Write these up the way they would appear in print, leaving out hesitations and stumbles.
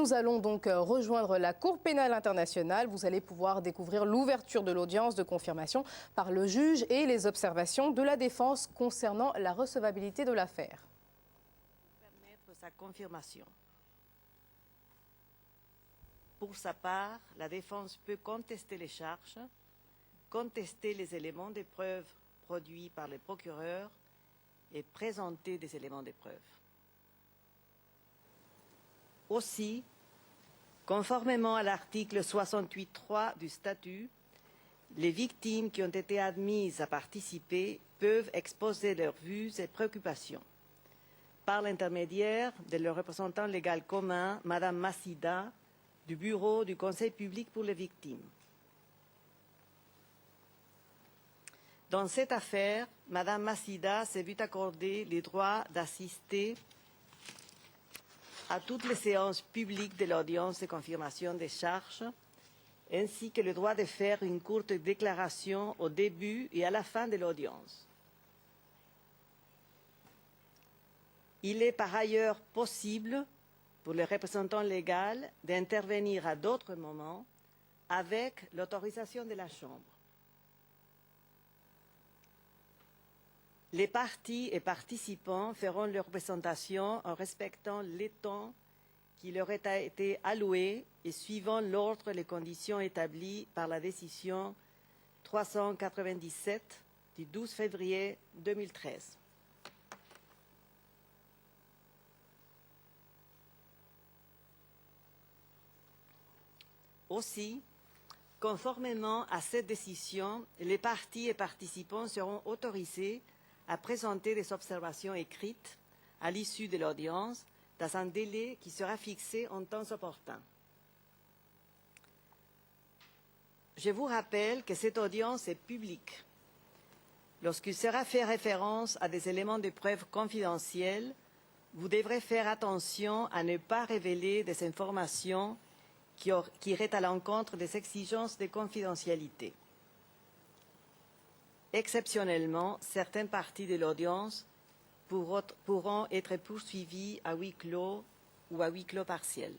nous allons donc rejoindre la Cour pénale internationale. Vous allez pouvoir découvrir l'ouverture de l'audience de confirmation par le juge et les observations de la défense concernant la recevabilité de l'affaire. Permettre sa confirmation. Pour sa part, la défense peut contester les charges, contester les éléments de preuve produits par le procureur et présenter des éléments de preuve. Aussi, conformément à l'article 68.3 du statut, les victimes qui ont été admises à participer peuvent exposer leurs vues et préoccupations par l'intermédiaire de leur représentant légal commun, Madame Massida, du Bureau du Conseil public pour les victimes. Dans cette affaire, Madame Massida s'est vue accorder le droit d'assister à toutes les séances publiques de l'audience de confirmation des charges, ainsi que le droit de faire une courte déclaration au début et à la fin de l'audience. Il est par ailleurs possible pour le représentant légal d'intervenir à d'autres moments avec l'autorisation de la Chambre. Les parties et participants feront leur présentation en respectant les temps qui leur a été alloué et suivant l'ordre et les conditions établies par la décision 397 du 12 février 2013. Aussi, conformément à cette décision, les parties et participants seront autorisés à présenter des observations écrites à l'issue de l'audience dans un délai qui sera fixé en temps opportun. Je vous rappelle que cette audience est publique. Lorsqu'il sera fait référence à des éléments de preuve confidentiels, vous devrez faire attention à ne pas révéler des informations qui iraient à l'encontre des exigences de confidentialité. Exceptionnellement, certaines parties de l'audience pourront être poursuivies à huis clos ou à huis clos partiel.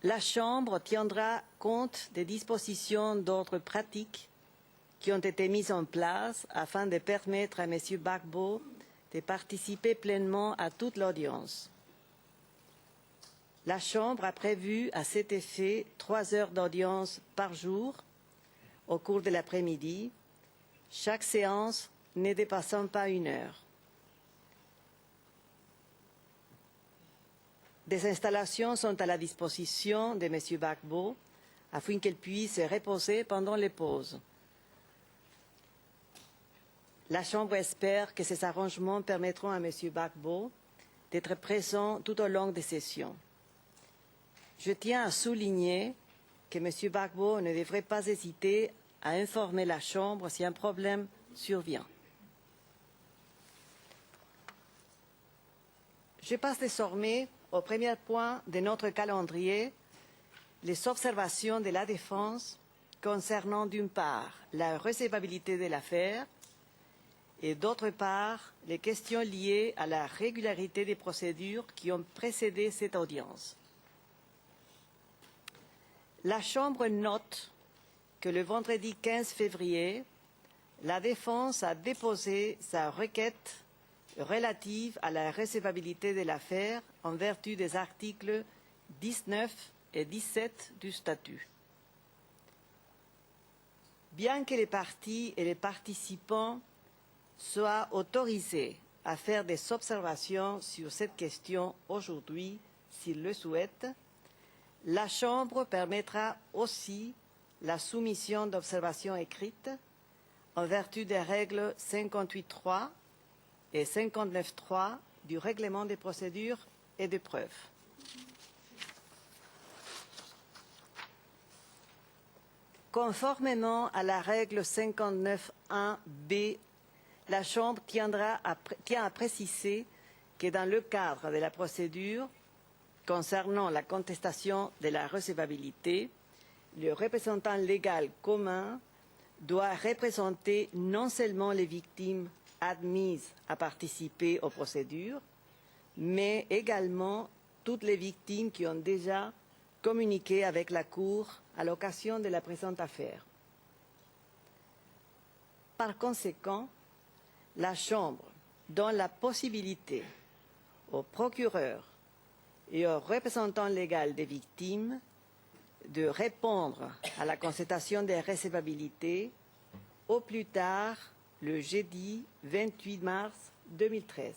La Chambre tiendra compte des dispositions d'ordre pratique qui ont été mises en place afin de permettre à M. Gbagbo de participer pleinement à toute l'audience. La Chambre a prévu à cet effet 3 heures d'audience par jour au cours de l'après-midi, chaque séance ne dépassant pas 1 heure. Des installations sont à la disposition de M. Gbagbo afin qu'elle puisse se reposer pendant les pauses. La Chambre espère que ces arrangements permettront à M. Gbagbo d'être présent tout au long des sessions. Je tiens à souligner que M. Gbagbo ne devrait pas hésiter à informer la Chambre si un problème survient. Je passe désormais au premier point de notre calendrier, les observations de la défense concernant d'une part la recevabilité de l'affaire et d'autre part les questions liées à la régularité des procédures qui ont précédé cette audience. La Chambre note que le vendredi 15 février, la défense a déposé sa requête relative à la recevabilité de l'affaire en vertu des articles 19 et 17 du statut. Bien que les parties et les participants soient autorisés à faire des observations sur cette question aujourd'hui, s'ils le souhaitent, la Chambre permettra aussi la soumission d'observations écrites en vertu des règles 58.3 et 59.3 du règlement des procédures et des preuves. Conformément à la règle 59.1b, la Chambre tient à préciser que dans le cadre de la procédure concernant la contestation de la recevabilité, le représentant légal commun doit représenter non seulement les victimes admises à participer aux procédures, mais également toutes les victimes qui ont déjà communiqué avec la Cour à l'occasion de la présente affaire. Par conséquent, la Chambre donne la possibilité au procureur et au représentant légal des victimes de répondre à la constatation de recevabilité au plus tard le jeudi 28 mars 2013.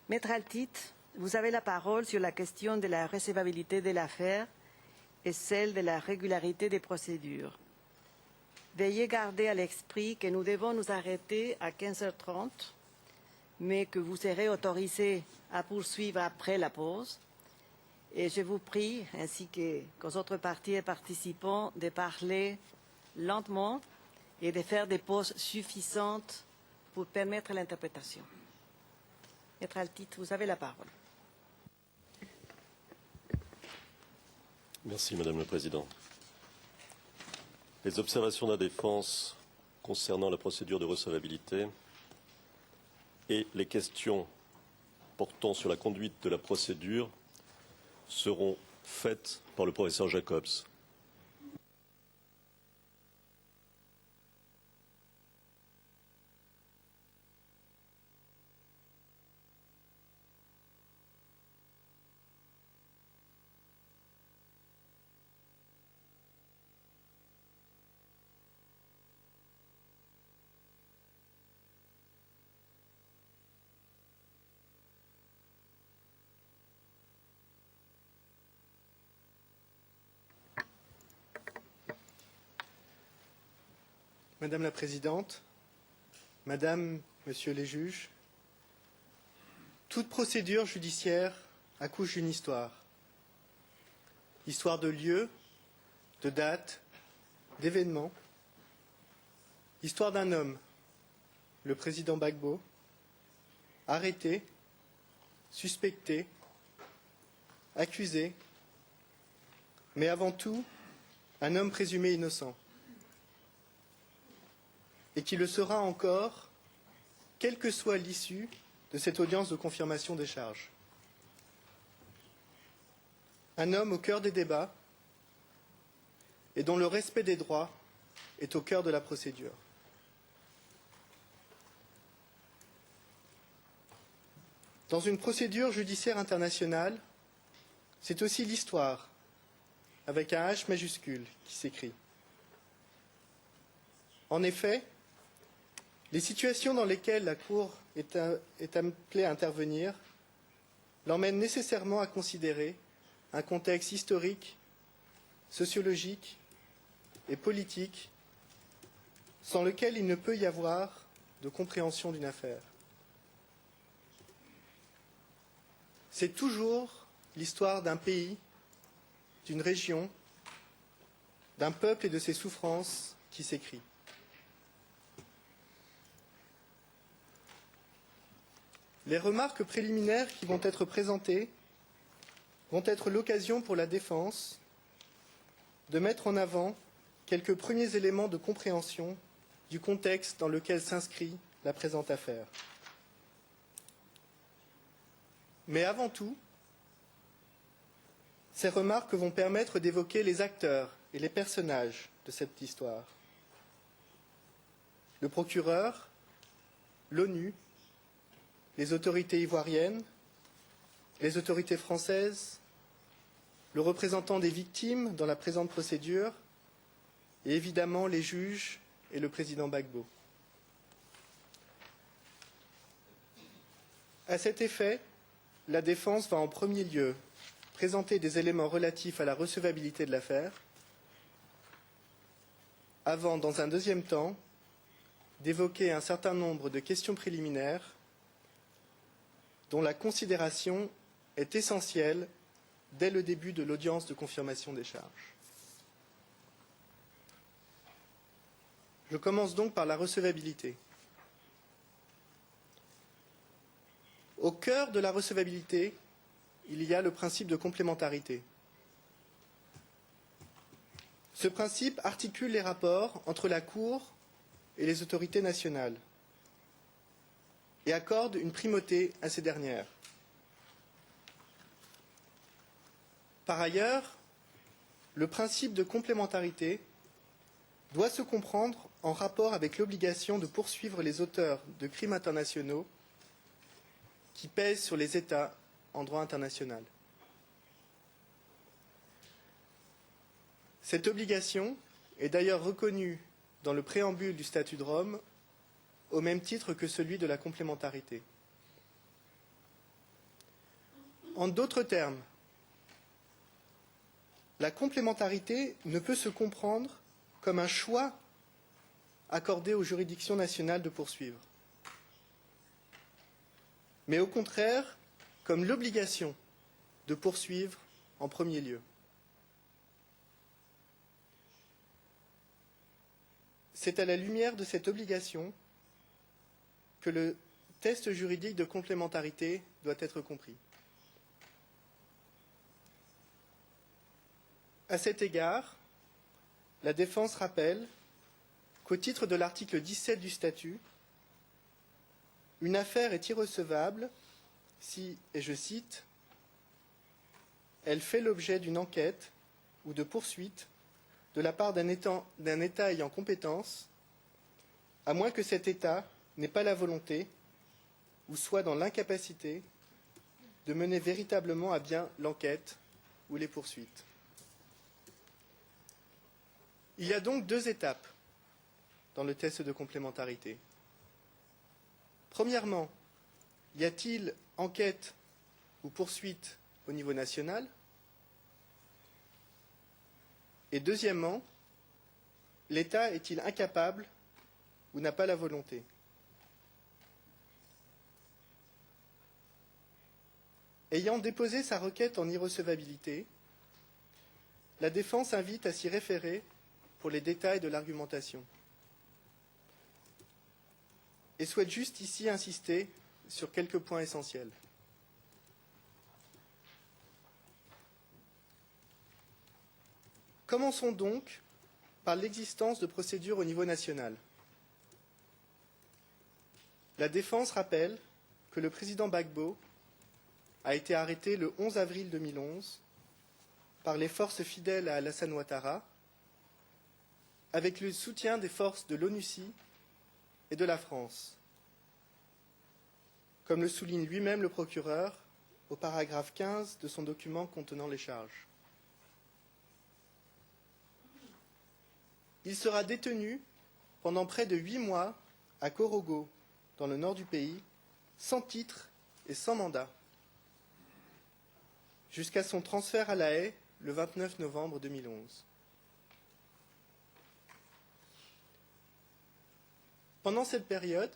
Maître Altit, vous avez la parole sur la question de la recevabilité de l'affaire et celle de la régularité des procédures. Veuillez garder à l'esprit que nous devons nous arrêter à 15h30, mais que vous serez autorisé à poursuivre après la pause. Et je vous prie, ainsi qu'aux autres parties et participants, de parler lentement et de faire des pauses suffisantes pour permettre l'interprétation. Maître Altit, vous avez la parole. Merci, Madame la Présidente. Les observations de la défense concernant la procédure de recevabilité et les questions portant sur la conduite de la procédure seront faites par le professeur Jacobs. Madame la Présidente, Madame, Monsieur les juges, toute procédure judiciaire accouche d'une histoire. Histoire de lieu, de date, d'événements. Histoire d'un homme, le président Gbagbo, arrêté, suspecté, accusé, mais avant tout, un homme présumé innocent. Et qui le sera encore, quelle que soit l'issue de cette audience de confirmation des charges. Un homme au cœur des débats et dont le respect des droits est au cœur de la procédure. Dans une procédure judiciaire internationale, c'est aussi l'histoire, avec un H majuscule, qui s'écrit. En effet, les situations dans lesquelles la Cour est appelée à intervenir l'emmènent nécessairement à considérer un contexte historique, sociologique et politique sans lequel il ne peut y avoir de compréhension d'une affaire. C'est toujours l'histoire d'un pays, d'une région, d'un peuple et de ses souffrances qui s'écrit. Les remarques préliminaires qui vont être présentées vont être l'occasion pour la défense de mettre en avant quelques premiers éléments de compréhension du contexte dans lequel s'inscrit la présente affaire. Mais avant tout, ces remarques vont permettre d'évoquer les acteurs et les personnages de cette histoire. Le procureur, l'ONU, les autorités ivoiriennes, les autorités françaises, le représentant des victimes dans la présente procédure et évidemment les juges et le président Gbagbo. À cet effet, la défense va en premier lieu présenter des éléments relatifs à la recevabilité de l'affaire, avant, dans un deuxième temps, d'évoquer un certain nombre de questions préliminaires dont la considération est essentielle dès le début de l'audience de confirmation des charges. Je commence donc par la recevabilité. Au cœur de la recevabilité, il y a le principe de complémentarité. Ce principe articule les rapports entre la Cour et les autorités nationales et accorde une primauté à ces dernières. Par ailleurs, le principe de complémentarité doit se comprendre en rapport avec l'obligation de poursuivre les auteurs de crimes internationaux qui pèsent sur les États en droit international. Cette obligation est d'ailleurs reconnue dans le préambule du statut de Rome au même titre que celui de la complémentarité. En d'autres termes, la complémentarité ne peut se comprendre comme un choix accordé aux juridictions nationales de poursuivre, mais au contraire comme l'obligation de poursuivre en premier lieu. C'est à la lumière de cette obligation que le test juridique de complémentarité doit être compris. À cet égard, la défense rappelle qu'au titre de l'article 17 du statut, une affaire est irrecevable si, et je cite, « elle fait l'objet d'une enquête ou de poursuite de la part d'un État ayant compétence, à moins que cet État n'ait pas la volonté ou soit dans l'incapacité de mener véritablement à bien l'enquête ou les poursuites. » Il y a donc deux étapes dans le test de complémentarité. Premièrement, y a-t-il enquête ou poursuite au niveau national? Et deuxièmement, l'État est-il incapable ou n'a pas la volonté? Ayant déposé sa requête en irrecevabilité, la défense invite à s'y référer pour les détails de l'argumentation et souhaite juste ici insister sur quelques points essentiels. Commençons donc par l'existence de procédures au niveau national. La défense rappelle que le président Gbagbo a été arrêté le 11 avril 2011 par les forces fidèles à Alassane Ouattara, avec le soutien des forces de l'ONUCI et de la France, comme le souligne lui-même le procureur au paragraphe 15 de son document contenant les charges. Il sera détenu pendant près de 8 mois à Korogo, dans le nord du pays, sans titre et sans mandat, jusqu'à son transfert à La Haye le 29 novembre 2011. Pendant cette période,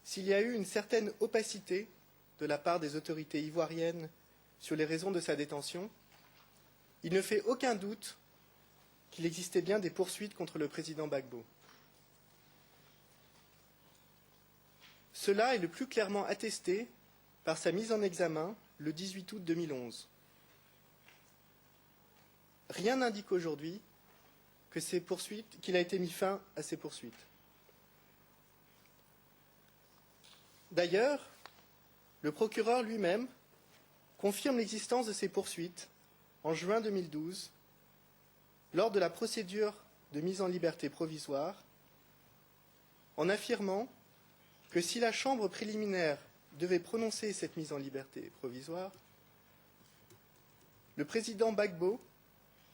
s'il y a eu une certaine opacité de la part des autorités ivoiriennes sur les raisons de sa détention, il ne fait aucun doute qu'il existait bien des poursuites contre le président Gbagbo. Cela est le plus clairement attesté par sa mise en examen le 18 août 2011. Rien n'indique aujourd'hui qu'il a été mis fin à ces poursuites. D'ailleurs, le procureur lui-même confirme l'existence de ces poursuites en juin 2012 lors de la procédure de mise en liberté provisoire, en affirmant que si la chambre préliminaire devait prononcer cette mise en liberté provisoire, le président Gbagbo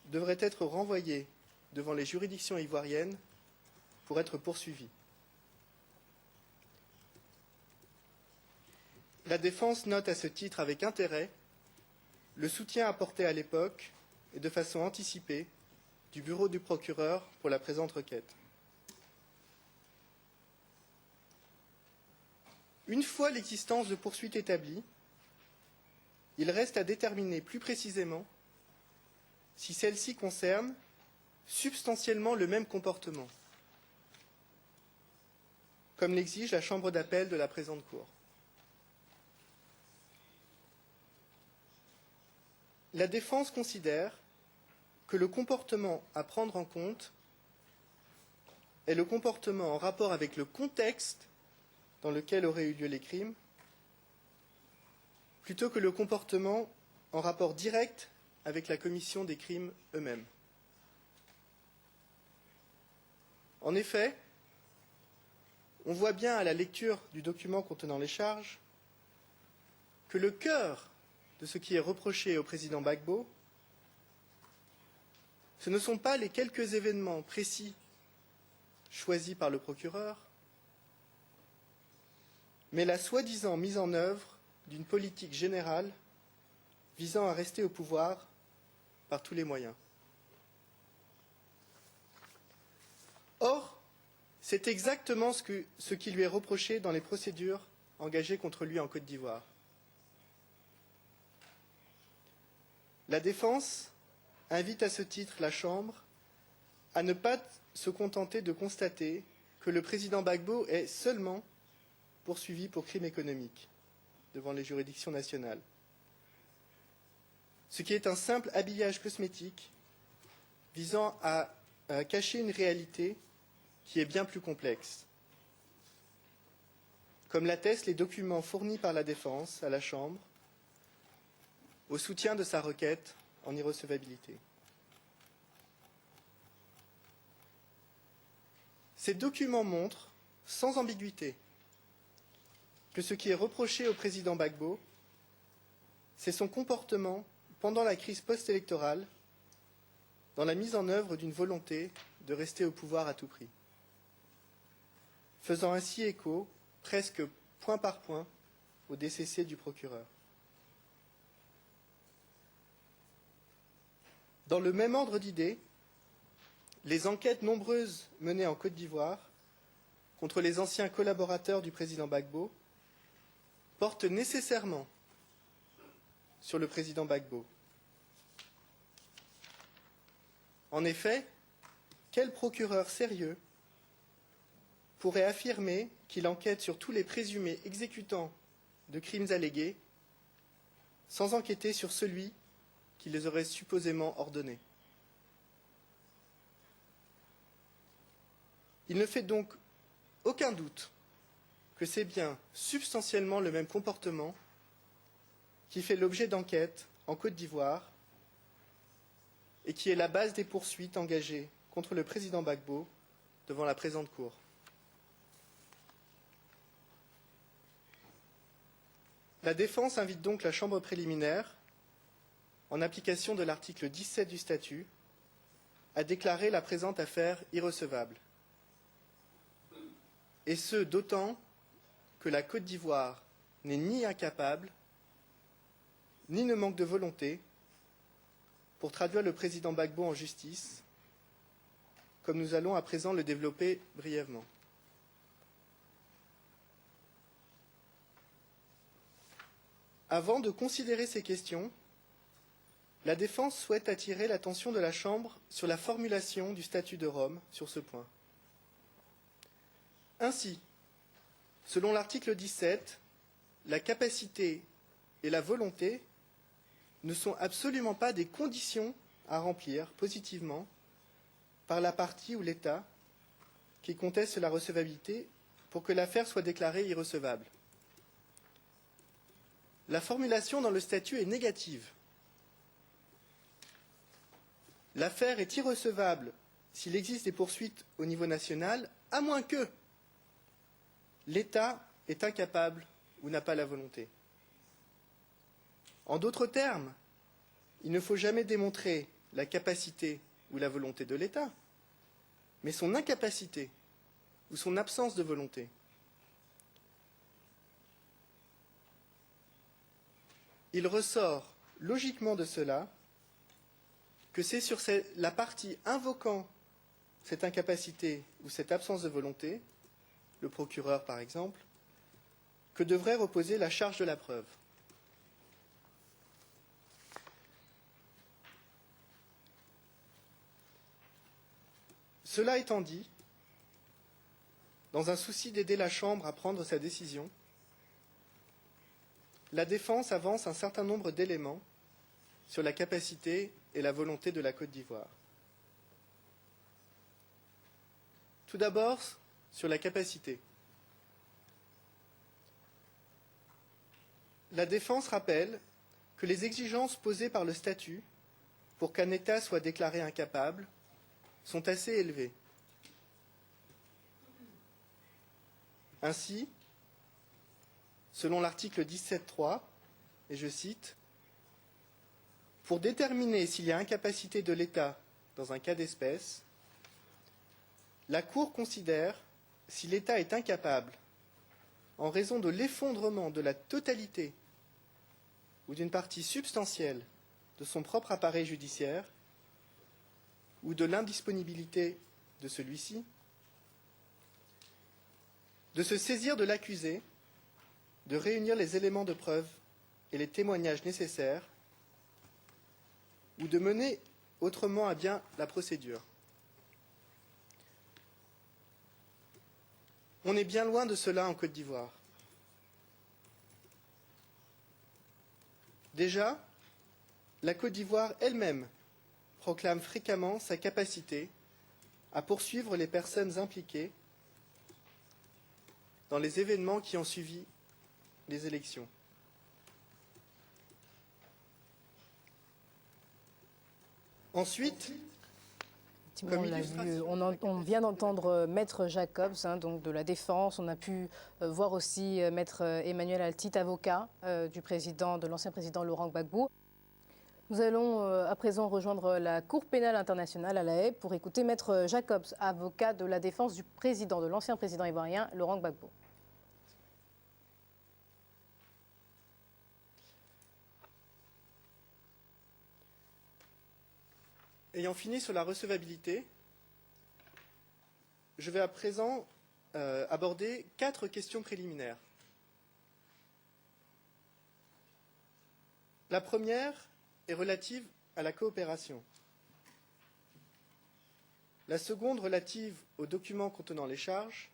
devrait être renvoyé devant les juridictions ivoiriennes pour être poursuivi. La défense note à ce titre avec intérêt le soutien apporté à l'époque et de façon anticipée du bureau du procureur pour la présente requête. Une fois l'existence de poursuites établie, il reste à déterminer plus précisément si celles-ci concernent substantiellement le même comportement, comme l'exige la chambre d'appel de la présente Cour. La défense considère que le comportement à prendre en compte est le comportement en rapport avec le contexte dans lequel auraient eu lieu les crimes, plutôt que le comportement en rapport direct avec la commission des crimes eux-mêmes. En effet, on voit bien à la lecture du document contenant les charges que le cœur de ce qui est reproché au président Gbagbo, ce ne sont pas les quelques événements précis choisis par le procureur, mais la soi-disant mise en œuvre d'une politique générale visant à rester au pouvoir par tous les moyens. Or, c'est exactement ce qui lui est reproché dans les procédures engagées contre lui en Côte d'Ivoire. La défense invite à ce titre la Chambre à ne pas se contenter de constater que le président Gbagbo est seulement poursuivi pour crimes économiques devant les juridictions nationales, ce qui est un simple habillage cosmétique visant à cacher une réalité qui est bien plus complexe, comme l'attestent les documents fournis par la défense à la Chambre au soutien de sa requête en irrecevabilité. Ces documents montrent, sans ambiguïté, que ce qui est reproché au président Gbagbo, c'est son comportement pendant la crise post-électorale dans la mise en œuvre d'une volonté de rester au pouvoir à tout prix, faisant ainsi écho, presque point par point, au DCC du procureur. Dans le même ordre d'idées, les enquêtes nombreuses menées en Côte d'Ivoire contre les anciens collaborateurs du président Gbagbo portent nécessairement sur le président Gbagbo. En effet, quel procureur sérieux pourrait affirmer qu'il enquête sur tous les présumés exécutants de crimes allégués sans enquêter sur celui qui les aurait supposément ordonnés? Il ne fait donc aucun doute que c'est bien substantiellement le même comportement qui fait l'objet d'enquêtes en Côte d'Ivoire et qui est la base des poursuites engagées contre le président Gbagbo devant la présente Cour. La défense invite donc la Chambre préliminaire, en application de l'article 17 du statut, à déclarer la présente affaire irrecevable. Et ce, d'autant que la Côte d'Ivoire n'est ni incapable, ni ne manque de volonté pour traduire le président Gbagbo en justice, comme nous allons à présent le développer brièvement. Avant de considérer ces questions, la défense souhaite attirer l'attention de la Chambre sur la formulation du statut de Rome sur ce point. Ainsi, selon l'article 17, la capacité et la volonté ne sont absolument pas des conditions à remplir positivement par la partie ou l'État qui conteste la recevabilité pour que l'affaire soit déclarée irrecevable. La formulation dans le statut est négative. L'affaire est irrecevable s'il existe des poursuites au niveau national, à moins que l'État est incapable ou n'a pas la volonté. En d'autres termes, il ne faut jamais démontrer la capacité ou la volonté de l'État, mais son incapacité ou son absence de volonté. Il ressort logiquement de cela que c'est sur la partie invoquant cette incapacité ou cette absence de volonté, le procureur par exemple, que devrait reposer la charge de la preuve. Cela étant dit, dans un souci d'aider la Chambre à prendre sa décision, la défense avance un certain nombre d'éléments sur la capacité et la volonté de la Côte d'Ivoire. Tout d'abord, sur la capacité. La défense rappelle que les exigences posées par le statut pour qu'un État soit déclaré incapable sont assez élevées. Ainsi, selon l'article 17.3, et je cite, « Pour déterminer s'il y a incapacité de l'État dans un cas d'espèce, la Cour considère si l'État est incapable, en raison de l'effondrement de la totalité ou d'une partie substantielle de son propre appareil judiciaire ou de l'indisponibilité de celui-ci, de se saisir de l'accusé, de réunir les éléments de preuve et les témoignages nécessaires, ou de mener autrement à bien la procédure. » On est bien loin de cela en Côte d'Ivoire. Déjà, la Côte d'Ivoire elle-même proclame fréquemment sa capacité à poursuivre les personnes impliquées dans les événements qui ont suivi les élections. Ensuite, on vient d'entendre Maître Jacobs, donc de la Défense. On a pu voir aussi Maître Emmanuel Altit, avocat de l'ancien président Laurent Gbagbo. Nous allons à présent rejoindre la Cour pénale internationale à La Haye pour écouter Maître Jacobs, avocat de la Défense de l'ancien président ivoirien Laurent Gbagbo. Ayant fini sur la recevabilité, je vais à présent aborder 4 questions préliminaires. La première est relative à la coopération. La seconde relative aux documents contenant les charges.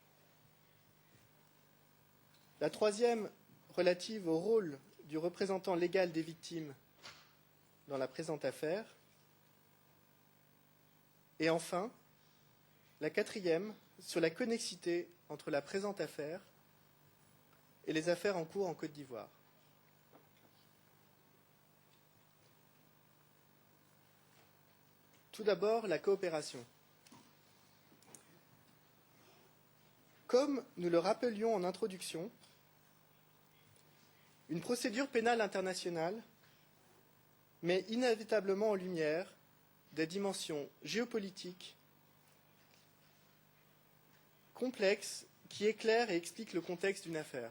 La troisième relative au rôle du représentant légal des victimes dans la présente affaire. Et enfin, la quatrième sur la connexité entre la présente affaire et les affaires en cours en Côte d'Ivoire. Tout d'abord, la coopération. Comme nous le rappelions en introduction, une procédure pénale internationale met inévitablement en lumière des dimensions géopolitiques complexes qui éclairent et expliquent le contexte d'une affaire.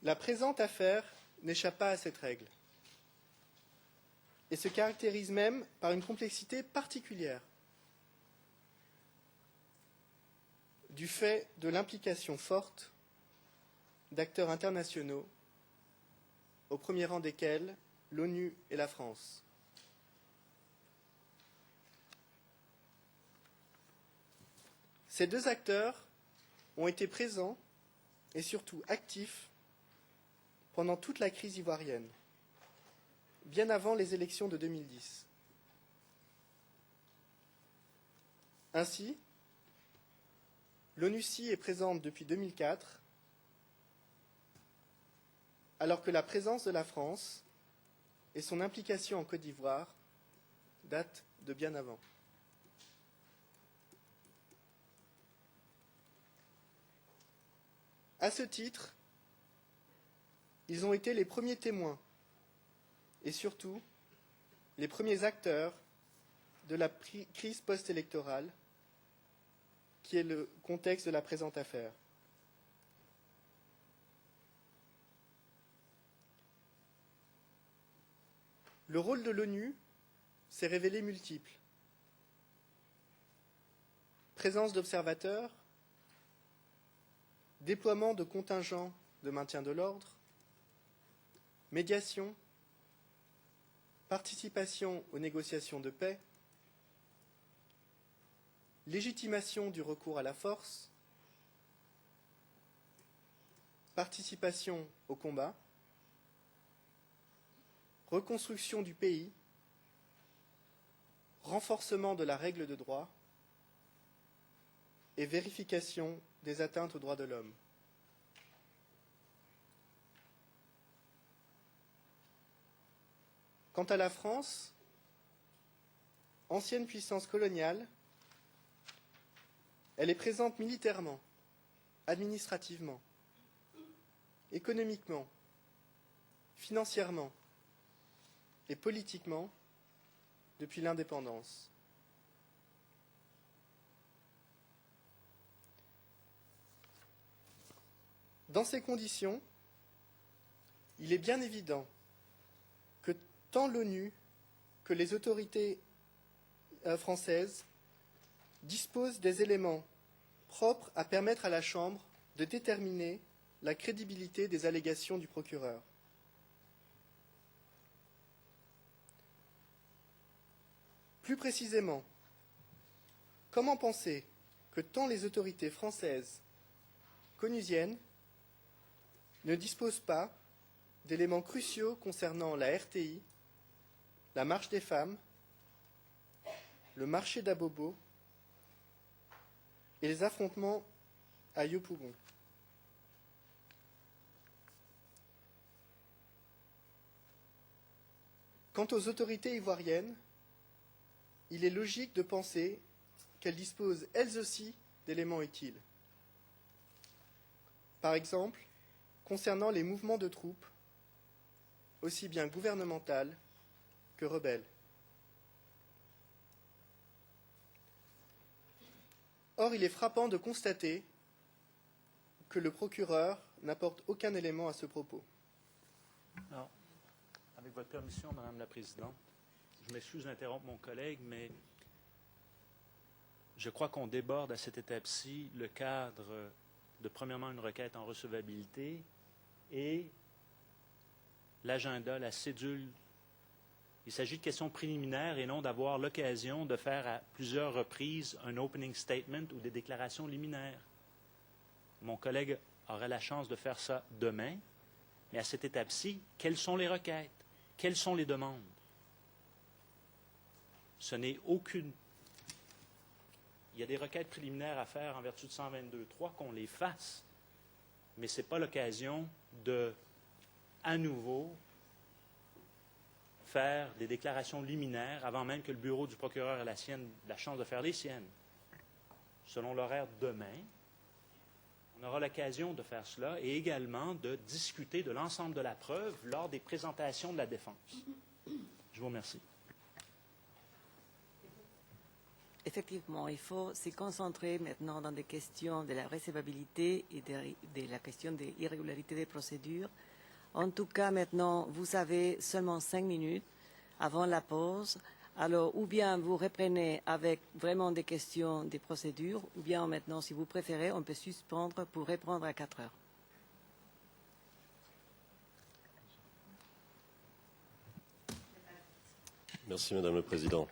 La présente affaire n'échappe pas à cette règle et se caractérise même par une complexité particulière du fait de l'implication forte d'acteurs internationaux, au premier rang desquels l'ONU et la France. Ces deux acteurs ont été présents et surtout actifs pendant toute la crise ivoirienne, bien avant les élections de 2010. Ainsi, l'ONUCI est présente depuis 2004, alors que la présence de la France et son implication en Côte d'Ivoire datent de bien avant. À ce titre, ils ont été les premiers témoins et surtout les premiers acteurs de la crise post-électorale qui est le contexte de la présente affaire. Le rôle de l'ONU s'est révélé multiple. Présence d'observateurs, déploiement de contingents de maintien de l'ordre, médiation, participation aux négociations de paix, légitimation du recours à la force, participation au combat, reconstruction du pays, renforcement de la règle de droit et vérification des atteintes aux droits de l'homme. Quant à la France, ancienne puissance coloniale, elle est présente militairement, administrativement, économiquement, financièrement et politiquement depuis l'indépendance. Dans ces conditions, il est bien évident que tant l'ONU que les autorités françaises disposent des éléments propres à permettre à la Chambre de déterminer la crédibilité des allégations du procureur. Plus précisément, comment penser que tant les autorités françaises qu'onusiennes ne disposent pas d'éléments cruciaux concernant la RTI, la marche des femmes, le marché d'Abobo et les affrontements à Yopougon. Quant aux autorités ivoiriennes, il est logique de penser qu'elles disposent elles aussi d'éléments utiles. Par exemple, concernant les mouvements de troupes, aussi bien gouvernementales que rebelles. Or, il est frappant de constater que le procureur n'apporte aucun élément à ce propos. Alors, avec votre permission, Madame la Présidente, je m'excuse d'interrompre mon collègue, mais je crois qu'on déborde à cette étape-ci le cadre de, premièrement, une requête en recevabilité et l'agenda, la cédule. Il s'agit de questions préliminaires et non d'avoir l'occasion de faire à plusieurs reprises un opening statement ou des déclarations liminaires. Mon collègue aurait la chance de faire ça demain, mais à cette étape-ci, quelles sont les requêtes? Quelles sont les demandes? Ce n'est aucune. Il y a des requêtes préliminaires à faire en vertu de 122.3, qu'on les fasse, mais ce n'est pas l'occasion de, à nouveau, faire des déclarations liminaires avant même que le bureau du procureur ait la chance de faire les siennes. Selon l'horaire demain, on aura l'occasion de faire cela et également de discuter de l'ensemble de la preuve lors des présentations de la défense. Je vous remercie. Effectivement, il faut se concentrer maintenant dans des questions de la recevabilité et de la question des irrégularités des procédures. En tout cas, maintenant, vous avez seulement 5 minutes avant la pause. Alors, ou bien vous reprenez avec vraiment des questions des procédures, ou bien maintenant, si vous préférez, on peut suspendre pour reprendre à 4 heures. Merci, Madame le Président.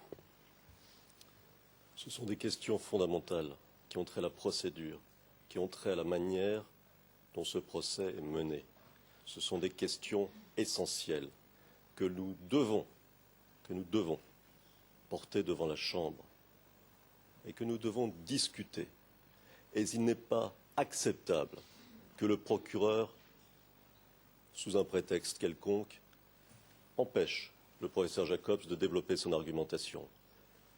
Ce sont des questions fondamentales qui ont trait à la procédure, qui ont trait à la manière dont ce procès est mené. Ce sont des questions essentielles que nous devons porter devant la Chambre et que nous devons discuter. Et il n'est pas acceptable que le procureur, sous un prétexte quelconque, empêche le professeur Jacobs de développer son argumentation.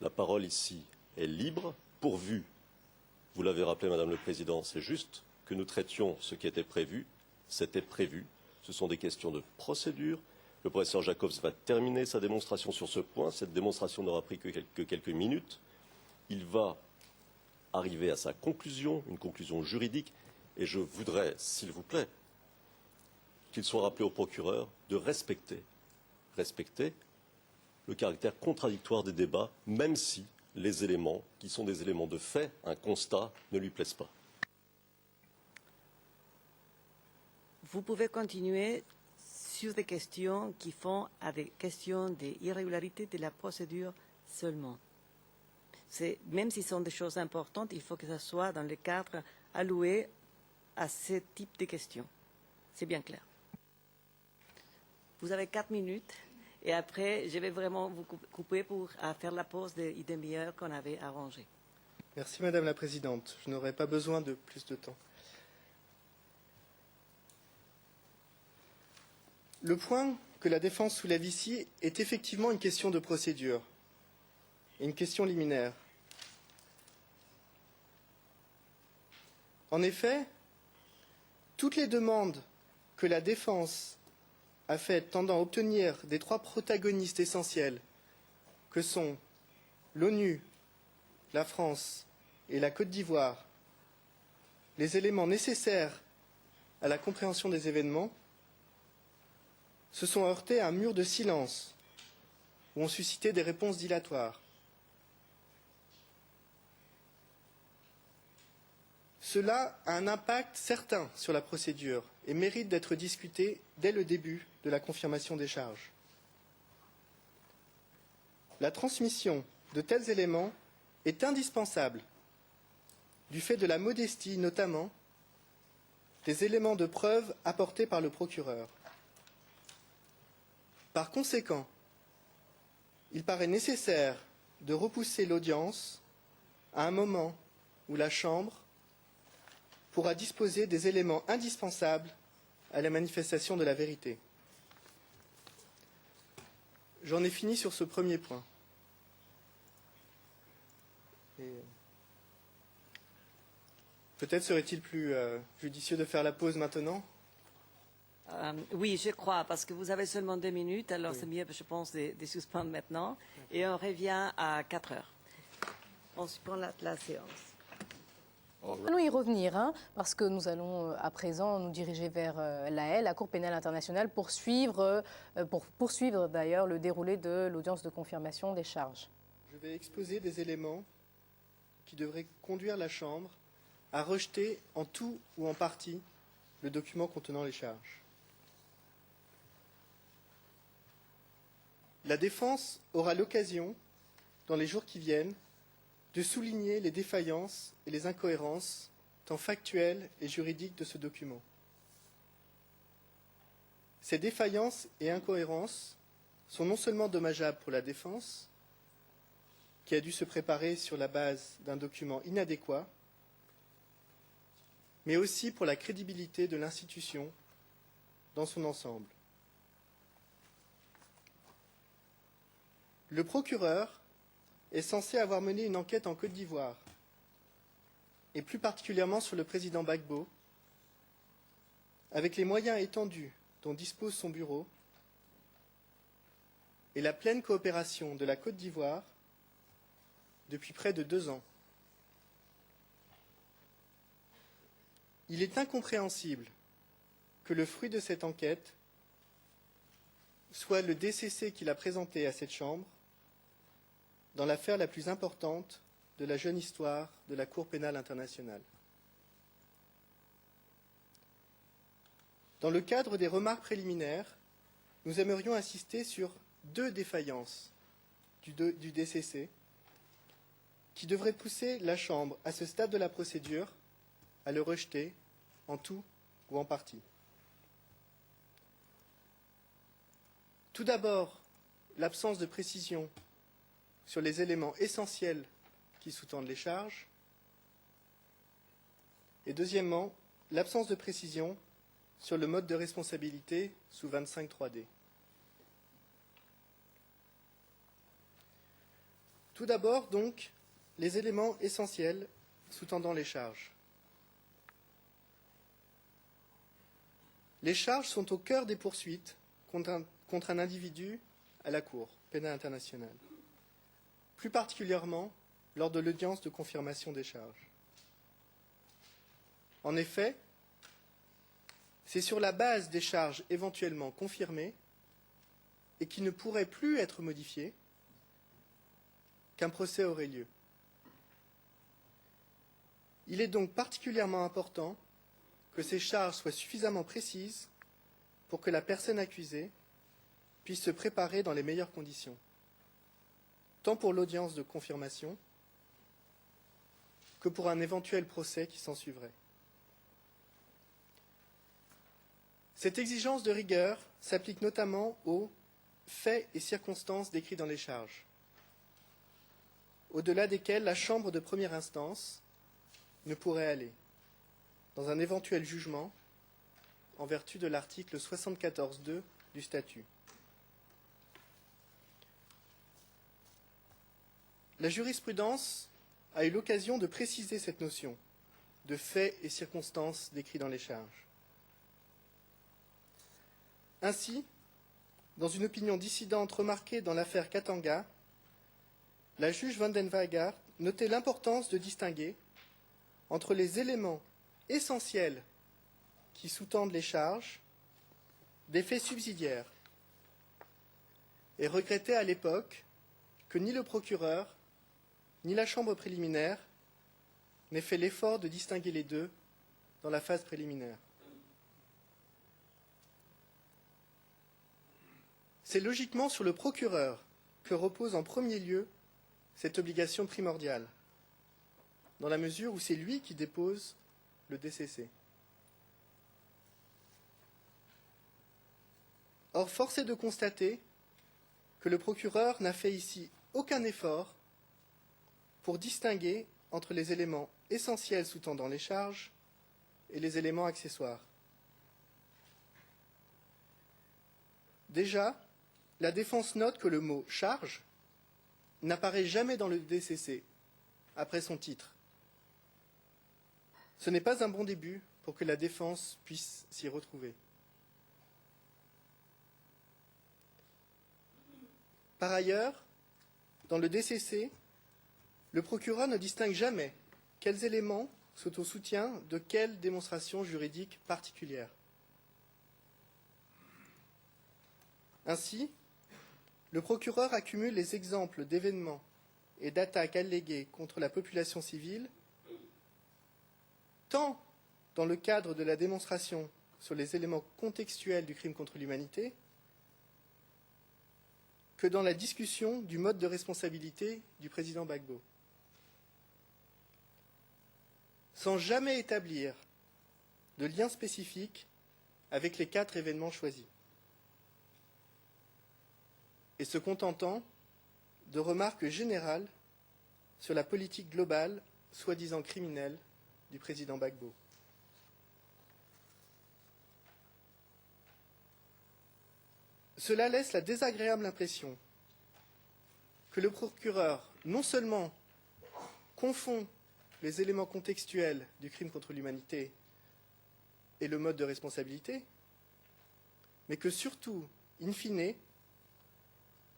La parole ici est libre, pourvu, vous l'avez rappelé, Madame le Président, c'est juste que nous traitions ce qui était prévu. C'était prévu. Ce sont des questions de procédure. Le professeur Jacobs va terminer sa démonstration sur ce point. Cette démonstration n'aura pris que quelques minutes. Il va arriver à sa conclusion, une conclusion juridique. Et je voudrais, s'il vous plaît, qu'il soit rappelé au procureur de respecter le caractère contradictoire des débats, même si les éléments, qui sont des éléments de fait, un constat, ne lui plaisent pas. Vous pouvez continuer sur des questions qui font à des questions d'irrégularité de la procédure seulement. Même si ce sont des choses importantes, il faut que ce soit dans le cadre alloué à ce type de questions. C'est bien clair. Vous avez 4 minutes Et après, je vais vraiment vous couper pour faire la pause de demi-heure qu'on avait arrangée. Merci Madame la Présidente. Je n'aurai pas besoin de plus de temps. Le point que la défense soulève ici est effectivement une question de procédure et une question liminaire. En effet, toutes les demandes que la défense a faites tendant à obtenir des trois protagonistes essentiels que sont l'ONU, la France et la Côte d'Ivoire, les éléments nécessaires à la compréhension des événements, se sont heurtés à un mur de silence où ont suscité des réponses dilatoires. Cela a un impact certain sur la procédure et mérite d'être discuté dès le début de la confirmation des charges. La transmission de tels éléments est indispensable, du fait de la modestie notamment des éléments de preuve apportés par le procureur. Par conséquent, il paraît nécessaire de repousser l'audience à un moment où la Chambre pourra disposer des éléments indispensables à la manifestation de la vérité. J'en ai fini sur ce premier point. Peut-être serait-il plus judicieux de faire la pause maintenant? Oui, je crois, parce que vous avez seulement 2 minutes, alors Oui. c'est mieux, je pense, de suspendre maintenant. Et on revient à 4 heures. On suspend la séance. Nous allons y revenir, hein, parce que nous allons à présent nous diriger vers la Haye, la Cour pénale internationale, pour poursuivre d'ailleurs le déroulé de l'audience de confirmation des charges. Je vais exposer des éléments qui devraient conduire la Chambre à rejeter en tout ou en partie le document contenant les charges. La défense aura l'occasion, dans les jours qui viennent, de souligner les défaillances et les incohérences, tant factuelles et juridiques, de ce document. Ces défaillances et incohérences sont non seulement dommageables pour la défense, qui a dû se préparer sur la base d'un document inadéquat, mais aussi pour la crédibilité de l'institution dans son ensemble. Le procureur est censé avoir mené une enquête en Côte d'Ivoire, et plus particulièrement sur le président Gbagbo, avec les moyens étendus dont dispose son bureau et la pleine coopération de la Côte d'Ivoire depuis près de 2 ans. Il est incompréhensible que le fruit de cette enquête soit le DCC qu'il a présenté à cette Chambre dans l'affaire la plus importante de la jeune histoire de la Cour pénale internationale. Dans le cadre des remarques préliminaires, nous aimerions insister sur 2 défaillances du DCC qui devraient pousser la Chambre, à ce stade de la procédure, à le rejeter en tout ou en partie. Tout d'abord, l'absence de précision sur les éléments essentiels qui sous-tendent les charges. Et deuxièmement, l'absence de précision sur le mode de responsabilité sous 25.3d. Tout d'abord, donc, les éléments essentiels sous-tendant les charges. Les charges sont au cœur des poursuites contre un individu à la Cour pénale internationale, plus particulièrement lors de l'audience de confirmation des charges. En effet, c'est sur la base des charges éventuellement confirmées et qui ne pourraient plus être modifiées qu'un procès aurait lieu. Il est donc particulièrement important que ces charges soient suffisamment précises pour que la personne accusée puisse se préparer dans les meilleures conditions, tant pour l'audience de confirmation que pour un éventuel procès qui s'ensuivrait. Cette exigence de rigueur s'applique notamment aux faits et circonstances décrits dans les charges, au-delà desquels la Chambre de première instance ne pourrait aller, dans un éventuel jugement, en vertu de l'article 74.2 du statut. La jurisprudence a eu l'occasion de préciser cette notion de faits et circonstances décrits dans les charges. Ainsi, dans une opinion dissidente remarquée dans l'affaire Katanga, la juge Vandenwager notait l'importance de distinguer entre les éléments essentiels qui sous-tendent les charges des faits subsidiaires et regrettait à l'époque que ni le procureur ni la chambre préliminaire n'ait fait l'effort de distinguer les deux dans la phase préliminaire. C'est logiquement sur le procureur que repose en premier lieu cette obligation primordiale, dans la mesure où c'est lui qui dépose le DCC. Or, force est de constater que le procureur n'a fait ici aucun effort pour distinguer entre les éléments essentiels sous-tendant les charges et les éléments accessoires. Déjà, la défense note que le mot « charge » n'apparaît jamais dans le DCC, après son titre. Ce n'est pas un bon début pour que la défense puisse s'y retrouver. Par ailleurs, dans le DCC, le procureur ne distingue jamais quels éléments sont au soutien de quelle démonstration juridique particulière. Ainsi, le procureur accumule les exemples d'événements et d'attaques alléguées contre la population civile, tant dans le cadre de la démonstration sur les éléments contextuels du crime contre l'humanité, que dans la discussion du mode de responsabilité du président Gbagbo, sans jamais établir de lien spécifique avec les 4 événements choisis, et se contentant de remarques générales sur la politique globale, soi-disant criminelle, du président Gbagbo. Cela laisse la désagréable impression que le procureur non seulement confond les éléments contextuels du crime contre l'humanité et le mode de responsabilité, mais que surtout, in fine,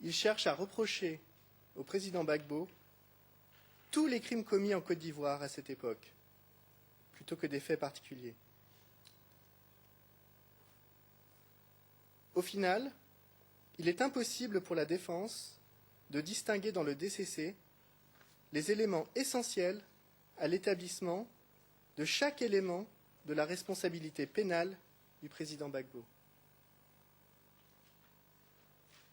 il cherche à reprocher au président Gbagbo tous les crimes commis en Côte d'Ivoire à cette époque, plutôt que des faits particuliers. Au final, il est impossible pour la défense de distinguer dans le DCC les éléments essentiels à l'établissement de chaque élément de la responsabilité pénale du président Gbagbo.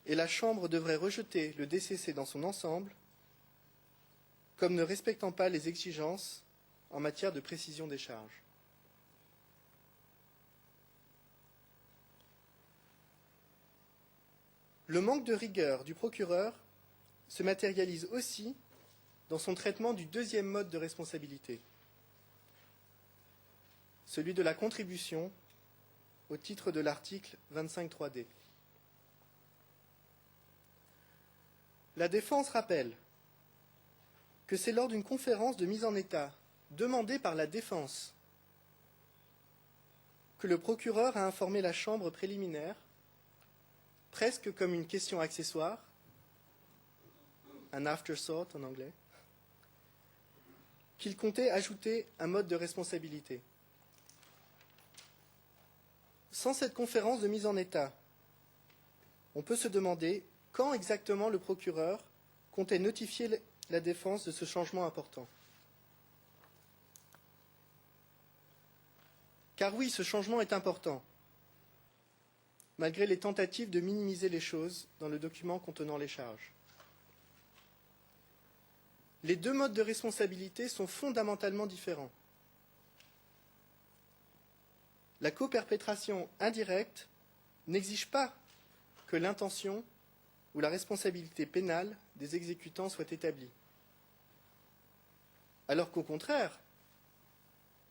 Et la Chambre devrait rejeter le DCC dans son ensemble, comme ne respectant pas les exigences en matière de précision des charges. Le manque de rigueur du procureur se matérialise aussi dans son traitement du deuxième mode de responsabilité, celui de la contribution au titre de l'article 25.3d. La défense rappelle que c'est lors d'une conférence de mise en état demandée par la défense que le procureur a informé la chambre préliminaire, presque comme une question accessoire, un afterthought en anglais, qu'il comptait ajouter un mode de responsabilité. Sans cette conférence de mise en état, on peut se demander quand exactement le procureur comptait notifier la défense de ce changement important. Car oui, ce changement est important, malgré les tentatives de minimiser les choses dans le document contenant les charges. Les deux modes de responsabilité sont fondamentalement différents. La coperpétration indirecte n'exige pas que l'intention où la responsabilité pénale des exécutants soit établie. Alors qu'au contraire,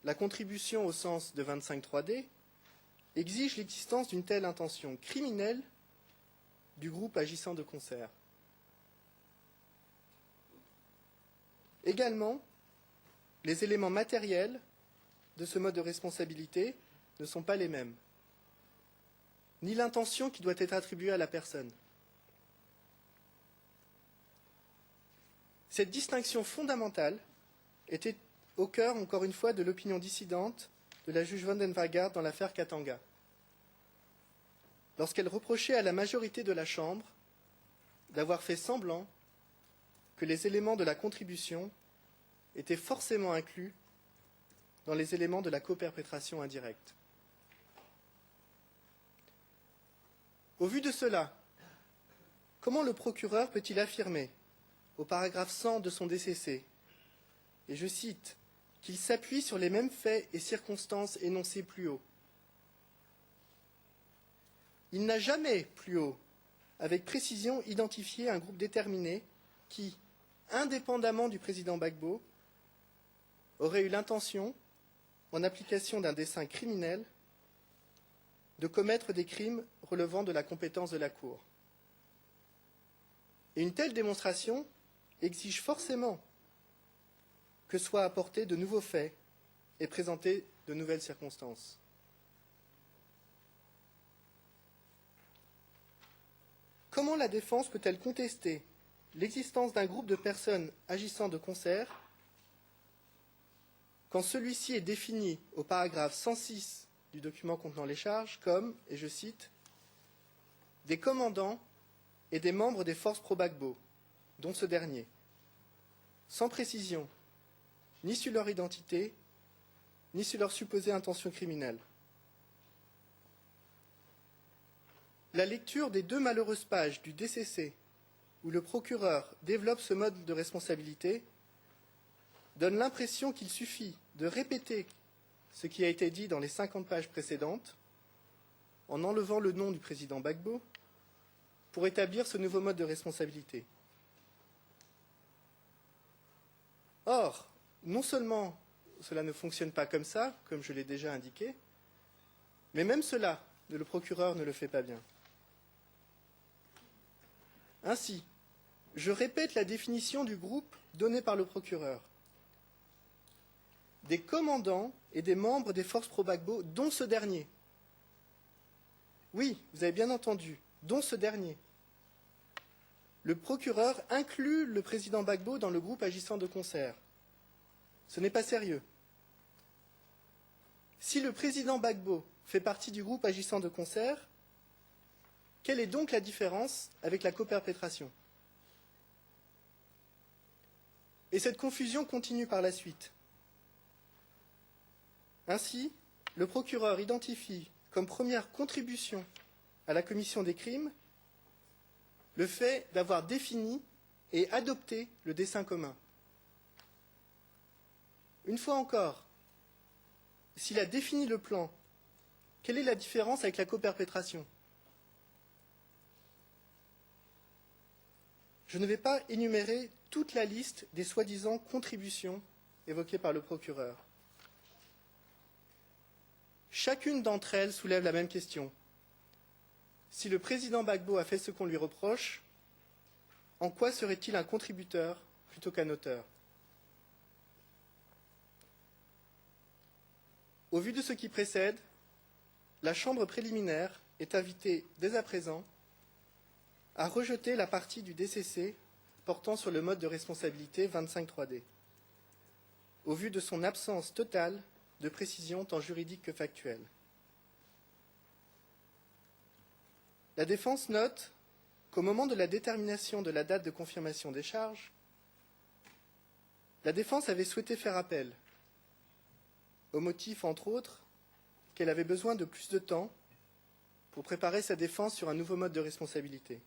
la contribution au sens de 25.3d exige l'existence d'une telle intention criminelle du groupe agissant de concert. Également, les éléments matériels de ce mode de responsabilité ne sont pas les mêmes, ni l'intention qui doit être attribuée à la personne. Cette distinction fondamentale était au cœur, encore une fois, de l'opinion dissidente de la juge Vandenwaegard dans l'affaire Katanga, lorsqu'elle reprochait à la majorité de la Chambre d'avoir fait semblant que les éléments de la contribution étaient forcément inclus dans les éléments de la coperpétration indirecte. Au vu de cela, comment le procureur peut-il affirmer, au paragraphe 100 de son DCC, et je cite, qu'il s'appuie sur les mêmes faits et circonstances énoncés plus haut? Il n'a jamais, plus haut, avec précision identifié un groupe déterminé qui, indépendamment du président Gbagbo, aurait eu l'intention, en application d'un dessein criminel, de commettre des crimes relevant de la compétence de la Cour. Et une telle démonstration exige forcément que soient apportés de nouveaux faits et présentés de nouvelles circonstances. Comment la défense peut-elle contester l'existence d'un groupe de personnes agissant de concert quand celui-ci est défini au paragraphe 106 du document contenant les charges comme, et je cite, « des commandants et des membres des forces pro-Gbagbo, dont ce dernier, sans précision ni sur leur identité, ni sur leur supposée intention criminelle. » La lecture des 2 malheureuses pages du DCC où le procureur développe ce mode de responsabilité donne l'impression qu'il suffit de répéter ce qui a été dit dans les 50 pages précédentes, en enlevant le nom du président Gbagbo, pour établir ce nouveau mode de responsabilité. Or, non seulement cela ne fonctionne pas comme ça, comme je l'ai déjà indiqué, mais même cela, le procureur ne le fait pas bien. Ainsi, je répète la définition du groupe donnée par le procureur. Des commandants et des membres des forces pro-Gbagbo, dont ce dernier. Oui, vous avez bien entendu, dont ce dernier. Le procureur inclut le président Gbagbo dans le groupe agissant de concert. Ce n'est pas sérieux. Si le président Gbagbo fait partie du groupe agissant de concert, quelle est donc la différence avec la coperpétration? Et cette confusion continue par la suite. Ainsi, le procureur identifie comme première contribution à la commission des crimes le fait d'avoir défini et adopté le dessein commun. Une fois encore, s'il a défini le plan, quelle est la différence avec la coperpétration? Je ne vais pas énumérer toute la liste des soi-disant contributions évoquées par le procureur. Chacune d'entre elles soulève la même question. Si le président Gbagbo a fait ce qu'on lui reproche, en quoi serait-il un contributeur plutôt qu'un auteur? Au vu de ce qui précède, la Chambre préliminaire est invitée dès à présent à rejeter la partie du DCC portant sur le mode de responsabilité 25.3d, au vu de son absence totale de précision tant juridique que factuelle. La défense note qu'au moment de la détermination de la date de confirmation des charges, la défense avait souhaité faire appel, au motif, entre autres, qu'elle avait besoin de plus de temps pour préparer sa défense sur un nouveau mode de responsabilité.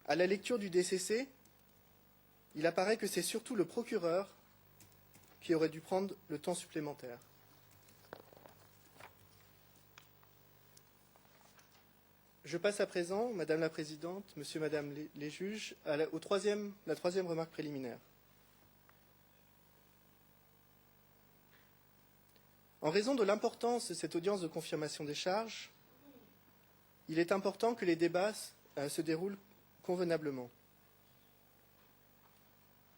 À la lecture du DCC, il apparaît que c'est surtout le procureur qui aurait dû prendre le temps supplémentaire. Je passe à présent, Madame la Présidente, Monsieur, Madame les juges, à la troisième remarque préliminaire. En raison de l'importance de cette audience de confirmation des charges, il est important que les débats se déroulent convenablement.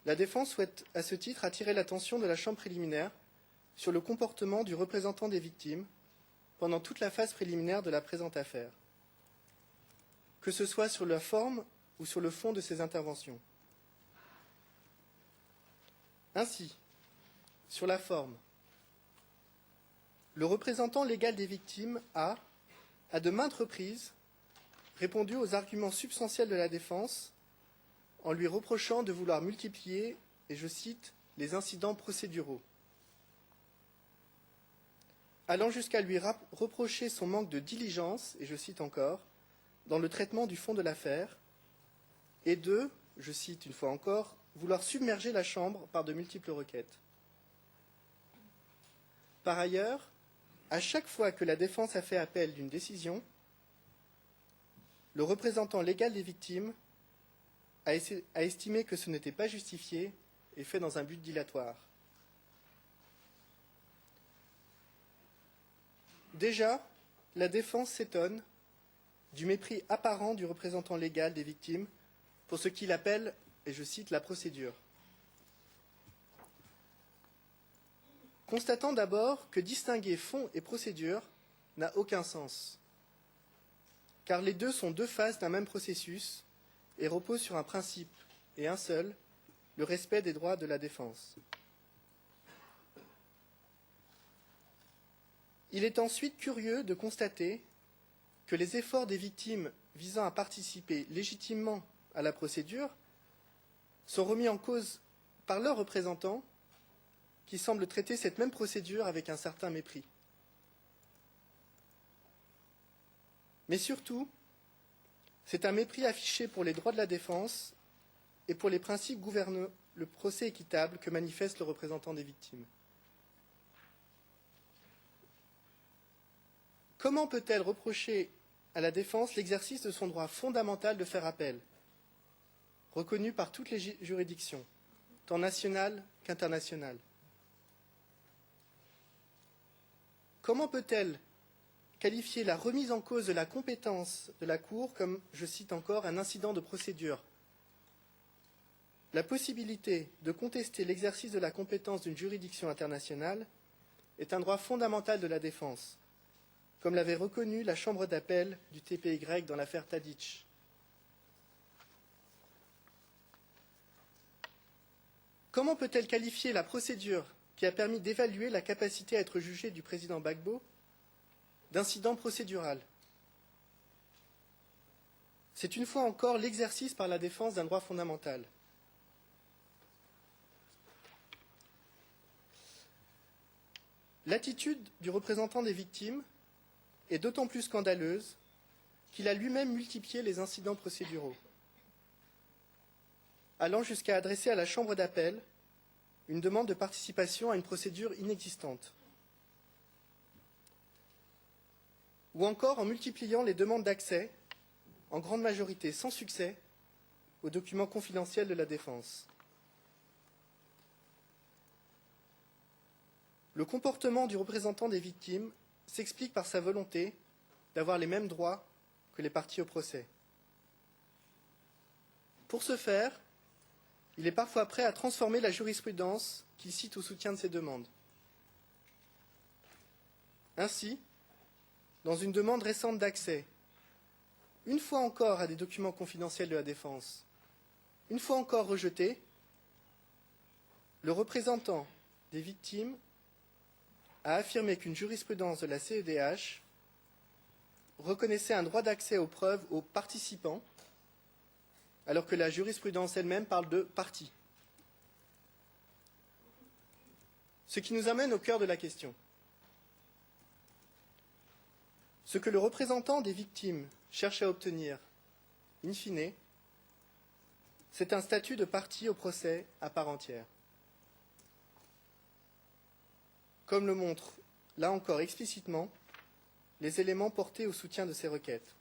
La défense souhaite à ce titre attirer l'attention de la Chambre préliminaire sur le comportement du représentant des victimes pendant toute la phase préliminaire de la présente affaire, que ce soit sur la forme ou sur le fond de ses interventions. Ainsi, sur la forme, le représentant légal des victimes a, à de maintes reprises, répondu aux arguments substantiels de la défense en lui reprochant de vouloir multiplier, et je cite, les incidents procéduraux, allant jusqu'à lui reprocher son manque de diligence, et je cite encore, dans le traitement du fond de l'affaire, et de, je cite une fois encore, vouloir submerger la Chambre par de multiples requêtes. Par ailleurs, à chaque fois que la défense a fait appel d'une décision, le représentant légal des victimes a estimé que ce n'était pas justifié et fait dans un but dilatoire. Déjà, la défense s'étonne du mépris apparent du représentant légal des victimes pour ce qu'il appelle, et je cite, la procédure. Constatant d'abord que distinguer fond et procédure n'a aucun sens, car les deux sont deux phases d'un même processus et reposent sur un principe, et un seul, le respect des droits de la défense. Il est ensuite curieux de constater que les efforts des victimes visant à participer légitimement à la procédure sont remis en cause par leurs représentants qui semblent traiter cette même procédure avec un certain mépris. Mais surtout, c'est un mépris affiché pour les droits de la défense et pour les principes gouvernant le procès équitable que manifeste le représentant des victimes. Comment peut-elle reprocher à la défense l'exercice de son droit fondamental de faire appel, reconnu par toutes les juridictions, tant nationales qu'internationales? Comment peut-elle qualifier la remise en cause de la compétence de la Cour comme, je cite encore, un incident de procédure? La possibilité de contester l'exercice de la compétence d'une juridiction internationale est un droit fondamental de la défense, comme l'avait reconnu la Chambre d'appel du TPY dans l'affaire Tadic. Comment peut-elle qualifier la procédure qui a permis d'évaluer la capacité à être jugé du président Gbagbo d'incident procédural? C'est une fois encore l'exercice par la défense d'un droit fondamental. L'attitude du représentant des victimes est d'autant plus scandaleuse qu'il a lui-même multiplié les incidents procéduraux, allant jusqu'à adresser à la Chambre d'appel une demande de participation à une procédure inexistante, ou encore en multipliant les demandes d'accès, en grande majorité sans succès, aux documents confidentiels de la défense. Le comportement du représentant des victimes s'explique par sa volonté d'avoir les mêmes droits que les parties au procès. Pour ce faire, il est parfois prêt à transformer la jurisprudence qu'il cite au soutien de ses demandes. Ainsi, dans une demande récente d'accès, une fois encore à des documents confidentiels de la défense, une fois encore rejetée, le représentant des victimes a affirmé qu'une jurisprudence de la CEDH reconnaissait un droit d'accès aux preuves aux participants, alors que la jurisprudence elle-même parle de parties. Ce qui nous amène au cœur de la question. Ce que le représentant des victimes cherche à obtenir, in fine, c'est un statut de partie au procès à part entière. Comme le montrent, là encore explicitement, les éléments portés au soutien de ces requêtes.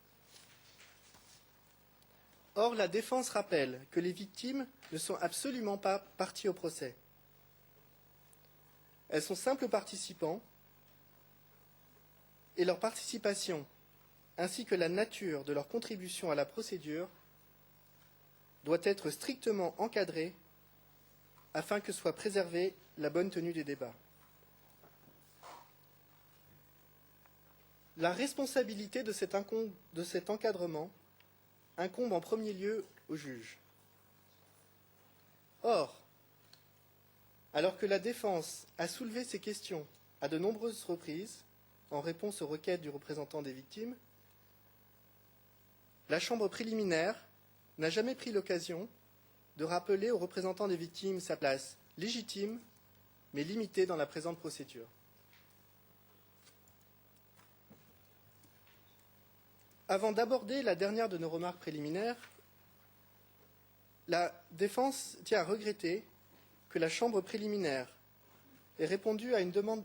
Or, la défense rappelle que les victimes ne sont absolument pas parties au procès. Elles sont simples participants et leur participation, ainsi que la nature de leur contribution à la procédure, doit être strictement encadrée afin que soit préservée la bonne tenue des débats. La responsabilité de cet encadrement incombe en premier lieu au juge. Or, alors que la défense a soulevé ces questions à de nombreuses reprises, en réponse aux requêtes du représentant des victimes, la Chambre préliminaire n'a jamais pris l'occasion de rappeler au représentant des victimes sa place légitime, mais limitée dans la présente procédure. Avant d'aborder la dernière de nos remarques préliminaires, la défense tient à regretter que la Chambre préliminaire ait répondu à une demande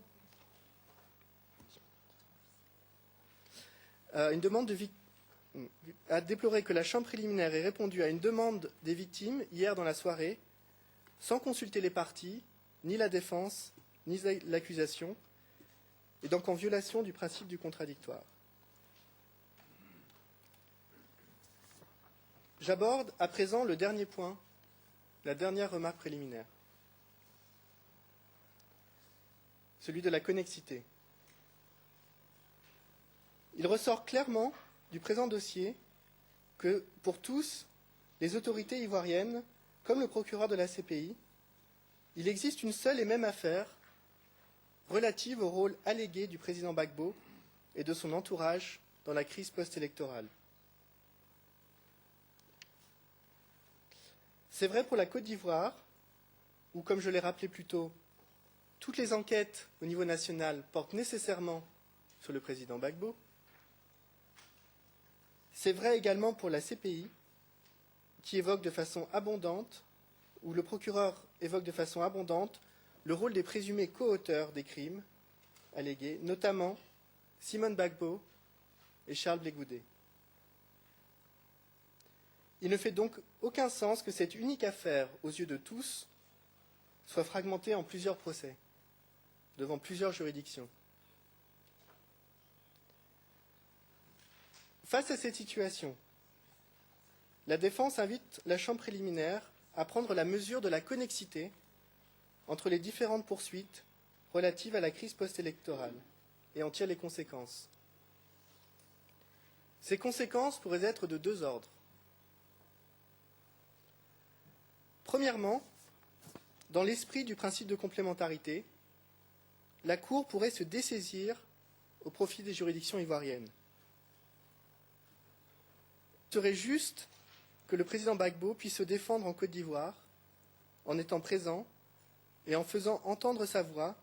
a déploré que la Chambre préliminaire ait répondu à une demande des victimes hier dans la soirée, sans consulter les parties, ni la défense, ni l'accusation, et donc en violation du principe du contradictoire. J'aborde à présent le dernier point, la dernière remarque préliminaire, celui de la connexité. Il ressort clairement du présent dossier que, pour tous, les autorités ivoiriennes, comme le procureur de la CPI, il existe une seule et même affaire relative au rôle allégué du président Gbagbo et de son entourage dans la crise post-électorale. C'est vrai pour la Côte d'Ivoire, où, comme je l'ai rappelé plus tôt, toutes les enquêtes au niveau national portent nécessairement sur le président Gbagbo. C'est vrai également pour la CPI, qui évoque de façon abondante, où le procureur évoque de façon abondante, le rôle des présumés co-auteurs des crimes allégués, notamment Simone Gbagbo et Charles Blé Goudé. Il ne fait donc aucun sens que cette unique affaire, aux yeux de tous, soit fragmentée en plusieurs procès, devant plusieurs juridictions. Face à cette situation, la défense invite la Chambre préliminaire à prendre la mesure de la connexité entre les différentes poursuites relatives à la crise post-électorale et en tire les conséquences. Ces conséquences pourraient être de deux ordres. Premièrement, dans l'esprit du principe de complémentarité, la Cour pourrait se dessaisir au profit des juridictions ivoiriennes. Il serait juste que le président Gbagbo puisse se défendre en Côte d'Ivoire en étant présent et en faisant entendre sa voix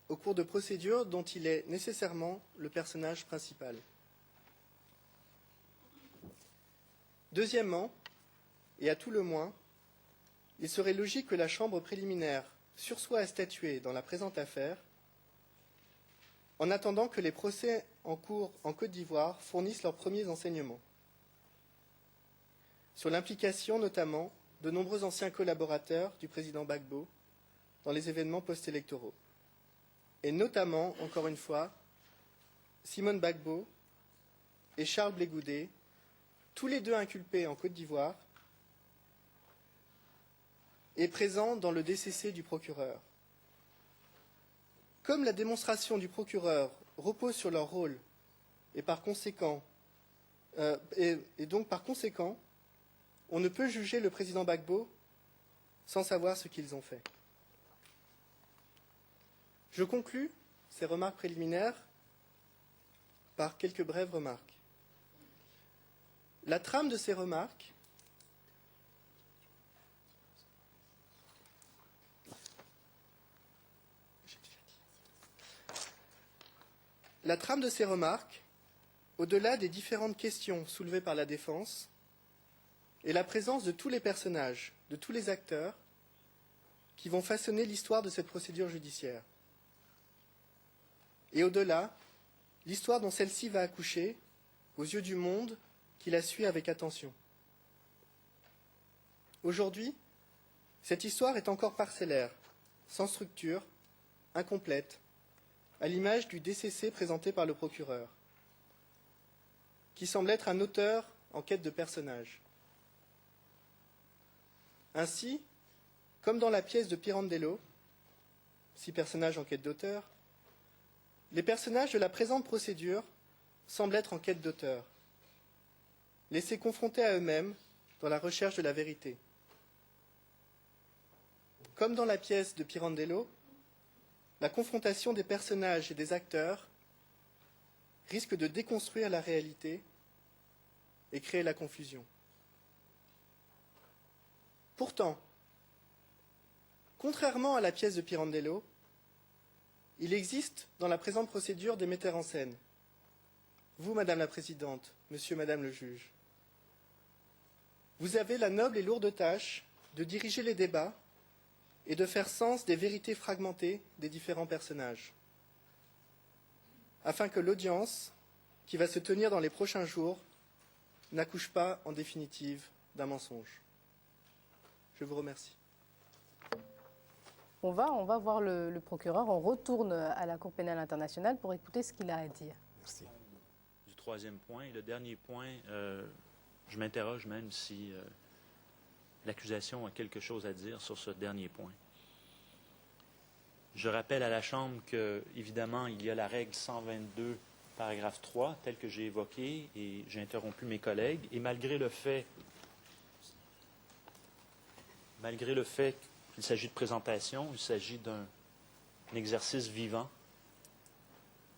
au cours de procédures dont il est nécessairement le personnage principal. Deuxièmement, et à tout le moins, il serait logique que la Chambre préliminaire sursoit à statuer dans la présente affaire en attendant que les procès en cours en Côte d'Ivoire fournissent leurs premiers enseignements sur l'implication notamment de nombreux anciens collaborateurs du président Gbagbo dans les événements post-électoraux, et notamment, encore une fois, Simone Gbagbo et Charles Blé Goudé, tous les deux inculpés en Côte d'Ivoire, et présents dans le DCC du procureur. Comme la démonstration du procureur repose sur leur rôle et par conséquent, on ne peut juger le président Gbagbo sans savoir ce qu'ils ont fait. Je conclus ces remarques préliminaires par quelques brèves remarques. La trame de ces remarques au-delà des différentes questions soulevées par la défense, est la présence de tous les personnages, de tous les acteurs qui vont façonner l'histoire de cette procédure judiciaire. Et au-delà, l'histoire dont celle-ci va accoucher aux yeux du monde qui la suit avec attention. Aujourd'hui, cette histoire est encore parcellaire, sans structure, incomplète, à l'image du DCC présenté par le procureur, qui semble être un auteur en quête de personnages. Ainsi, comme dans la pièce de Pirandello, 6 personnages en quête d'auteur, les personnages de la présente procédure semblent être en quête d'auteur, laissés confrontés à eux-mêmes dans la recherche de la vérité. Comme dans la pièce de Pirandello, la confrontation des personnages et des acteurs risque de déconstruire la réalité et créer la confusion. Pourtant, contrairement à la pièce de Pirandello, il existe dans la présente procédure des metteurs en scène. Vous, Madame la Présidente, Monsieur, Madame le juge, vous avez la noble et lourde tâche de diriger les débats et de faire sens des vérités fragmentées des différents personnages, afin que l'audience, qui va se tenir dans les prochains jours, n'accouche pas, en définitive, d'un mensonge. Je vous remercie. On va voir le procureur. On retourne à la Cour pénale internationale pour écouter ce qu'il a à dire. Merci. Du troisième point, le dernier point, je m'interroge même si l'accusation a quelque chose à dire sur ce dernier point. Je rappelle à la Chambre que, évidemment, il y a la règle 122, paragraphe 3, telle que j'ai évoquée, et j'ai interrompu mes collègues, et malgré le fait qu'il s'agit de présentation, il s'agit d'un exercice vivant,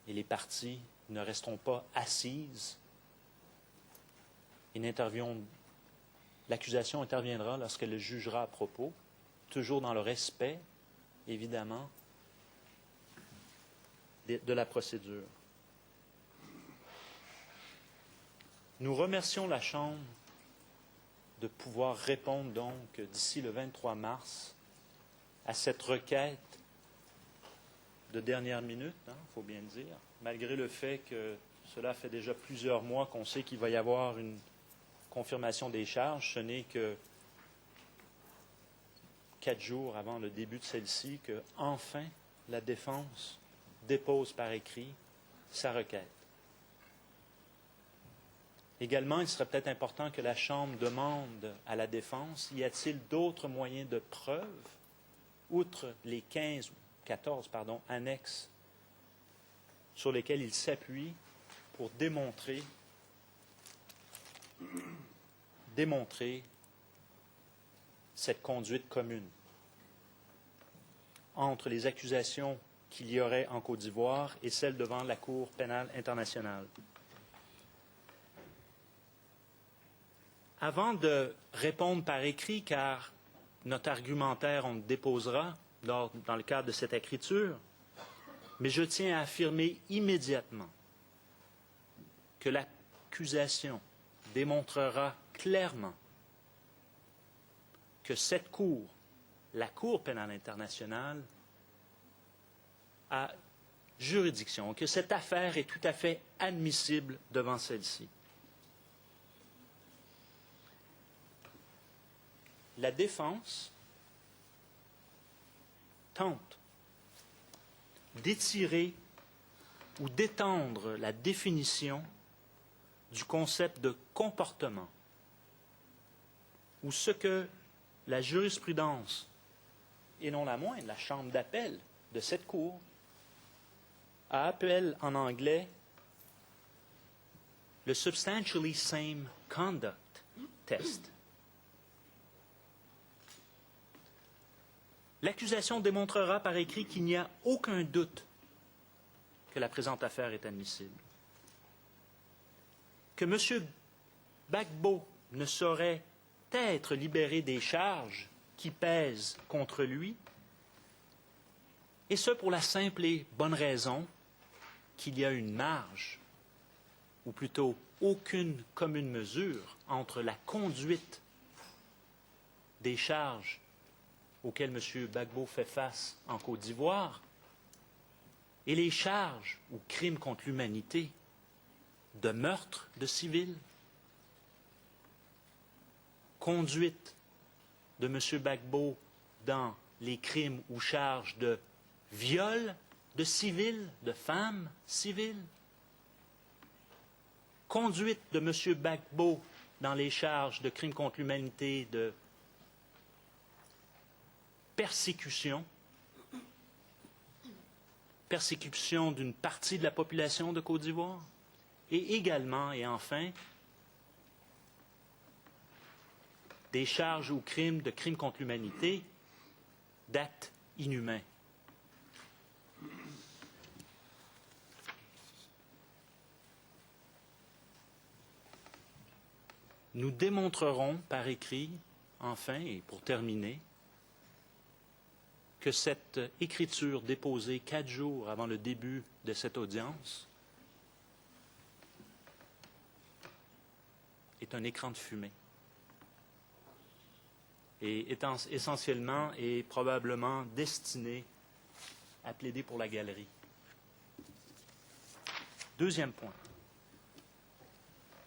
et les parties ne resteront pas assises et l'accusation interviendra lorsqu'elle le jugera à propos, toujours dans le respect, évidemment, de la procédure. Nous remercions la Chambre de pouvoir répondre donc d'ici le 23 mars à cette requête de dernière minute, faut bien le dire, malgré le fait que cela fait déjà plusieurs mois qu'on sait qu'il va y avoir une confirmation des charges. Ce n'est que 4 jours avant le début de celle-ci que, enfin, la défense dépose par écrit sa requête. Également, il serait peut-être important que la Chambre demande à la défense, y a-t-il d'autres moyens de preuve, outre les 14 annexes sur lesquels il s'appuie pour démontrer cette conduite commune entre les accusations qu'il y aurait en Côte d'Ivoire et celles devant la Cour pénale internationale. Avant de répondre par écrit, car notre argumentaire, on le déposera dans le cadre de cette écriture, mais je tiens à affirmer immédiatement que l'accusation démontrera clairement que cette Cour, la Cour pénale internationale, a juridiction, que cette affaire est tout à fait admissible devant celle-ci. La défense tente d'étirer ou d'étendre la définition du concept de comportement, ou ce que la jurisprudence, et non la moindre, la chambre d'appel de cette Cour, appelle en anglais le Substantially Same Conduct Test. L'accusation démontrera par écrit qu'il n'y a aucun doute que la présente affaire est admissible. Que M. Gbagbo ne saurait être libéré des charges qui pèsent contre lui, et ce pour la simple et bonne raison qu'il y a une marge, ou plutôt aucune commune mesure, entre la conduite des charges auxquelles M. Gbagbo fait face en Côte d'Ivoire et les charges ou crimes contre l'humanité de meurtre de civils, conduite de M. Gbagbo dans les crimes ou charges de viol de civils, de femmes civiles, conduite de M. Gbagbo dans les charges de crimes contre l'humanité, de persécution d'une partie de la population de Côte d'Ivoire, et également, et enfin, des charges ou crimes de crimes contre l'humanité, d'actes inhumains. Nous démontrerons par écrit, enfin, et pour terminer, que cette écriture déposée 4 jours avant le début de cette audience est un écran de fumée et est essentiellement et probablement destiné à plaider pour la galerie. Deuxième point,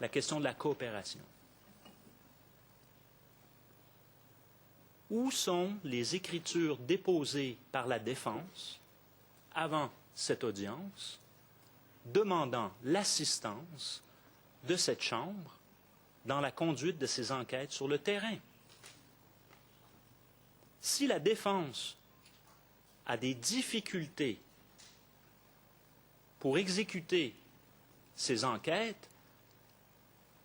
la question de la coopération. Où sont les écritures déposées par la défense avant cette audience, demandant l'assistance de cette Chambre dans la conduite de ces enquêtes sur le terrain? Si la défense a des difficultés pour exécuter ces enquêtes,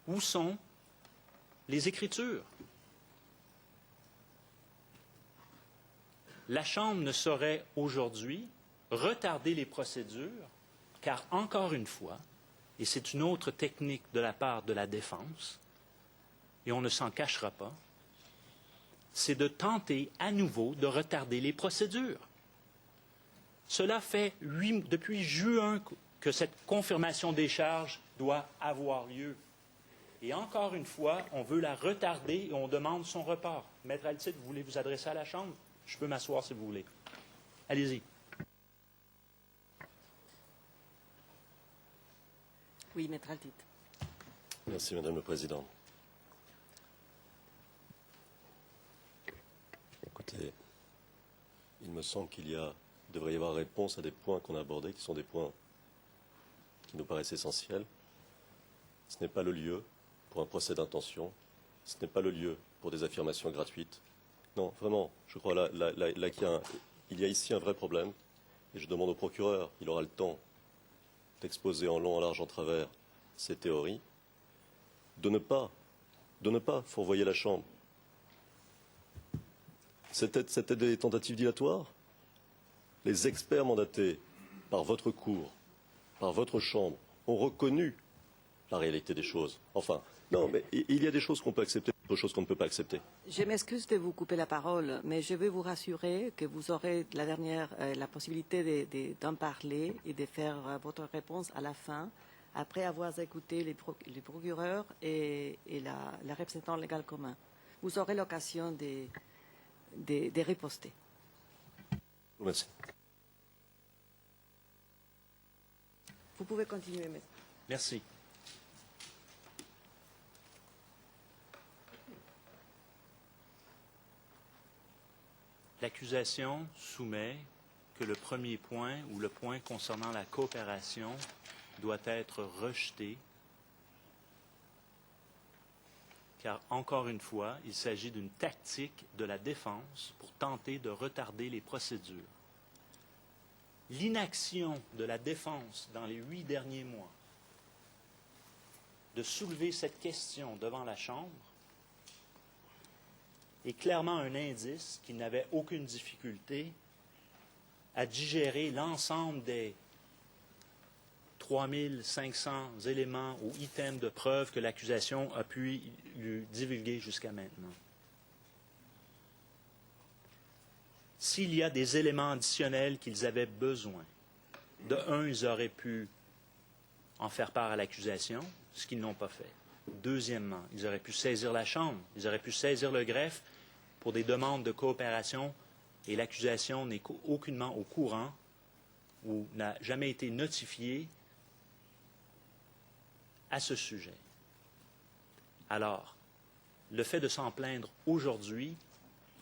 où sont les écritures? La Chambre ne saurait aujourd'hui retarder les procédures, car encore une fois, et c'est une autre technique de la part de la défense, et on ne s'en cachera pas, c'est de tenter à nouveau de retarder les procédures. Cela fait depuis juin que cette confirmation des charges doit avoir lieu. Et encore une fois, on veut la retarder et on demande son report. Maître Altid, vous voulez vous adresser à la Chambre? Je peux m'asseoir si vous voulez. Allez-y. Oui, Maître Altid. Merci, Madame le Président. Écoutez, il me semble devrait y avoir réponse à des points qu'on a abordés, qui sont des points qui nous paraissent essentiels. Ce n'est pas le lieu pour un procès d'intention. Ce n'est pas le lieu pour des affirmations gratuites. Non, vraiment, je crois là qu'il y a ici un vrai problème. Et je demande au procureur, il aura le temps d'exposer en long, en large, en travers ces théories, de ne pas fourvoyer la Chambre. C'était des tentatives dilatoires. Les experts mandatés par votre cour, par votre Chambre, ont reconnu la réalité des choses. Enfin, non, mais il y a des choses qu'on peut accepter, d'autres choses qu'on ne peut pas accepter. Je m'excuse de vous couper la parole, mais je veux vous rassurer que vous aurez la possibilité d'en parler et de faire votre réponse à la fin, après avoir écouté les procureurs et la représentant légal commun. Vous aurez l'occasion de riposter. Merci. Vous pouvez continuer, maître. Merci. L'accusation soumet que le premier point, ou le point concernant la coopération, doit être rejeté, car, encore une fois, il s'agit d'une tactique de la défense pour tenter de retarder les procédures. L'inaction de la défense dans les 8 derniers mois de soulever cette question devant la Chambre est clairement un indice qu'il n'avait aucune difficulté à digérer l'ensemble des 3500 éléments ou items de preuve que l'accusation a pu lui divulguer jusqu'à maintenant. S'il y a des éléments additionnels qu'ils avaient besoin, de un, ils auraient pu en faire part à l'accusation, ce qu'ils n'ont pas fait. Deuxièmement, ils auraient pu saisir la Chambre, ils auraient pu saisir le greffe pour des demandes de coopération et l'accusation n'est aucunement au courant ou n'a jamais été notifiée à ce sujet. Alors, le fait de s'en plaindre aujourd'hui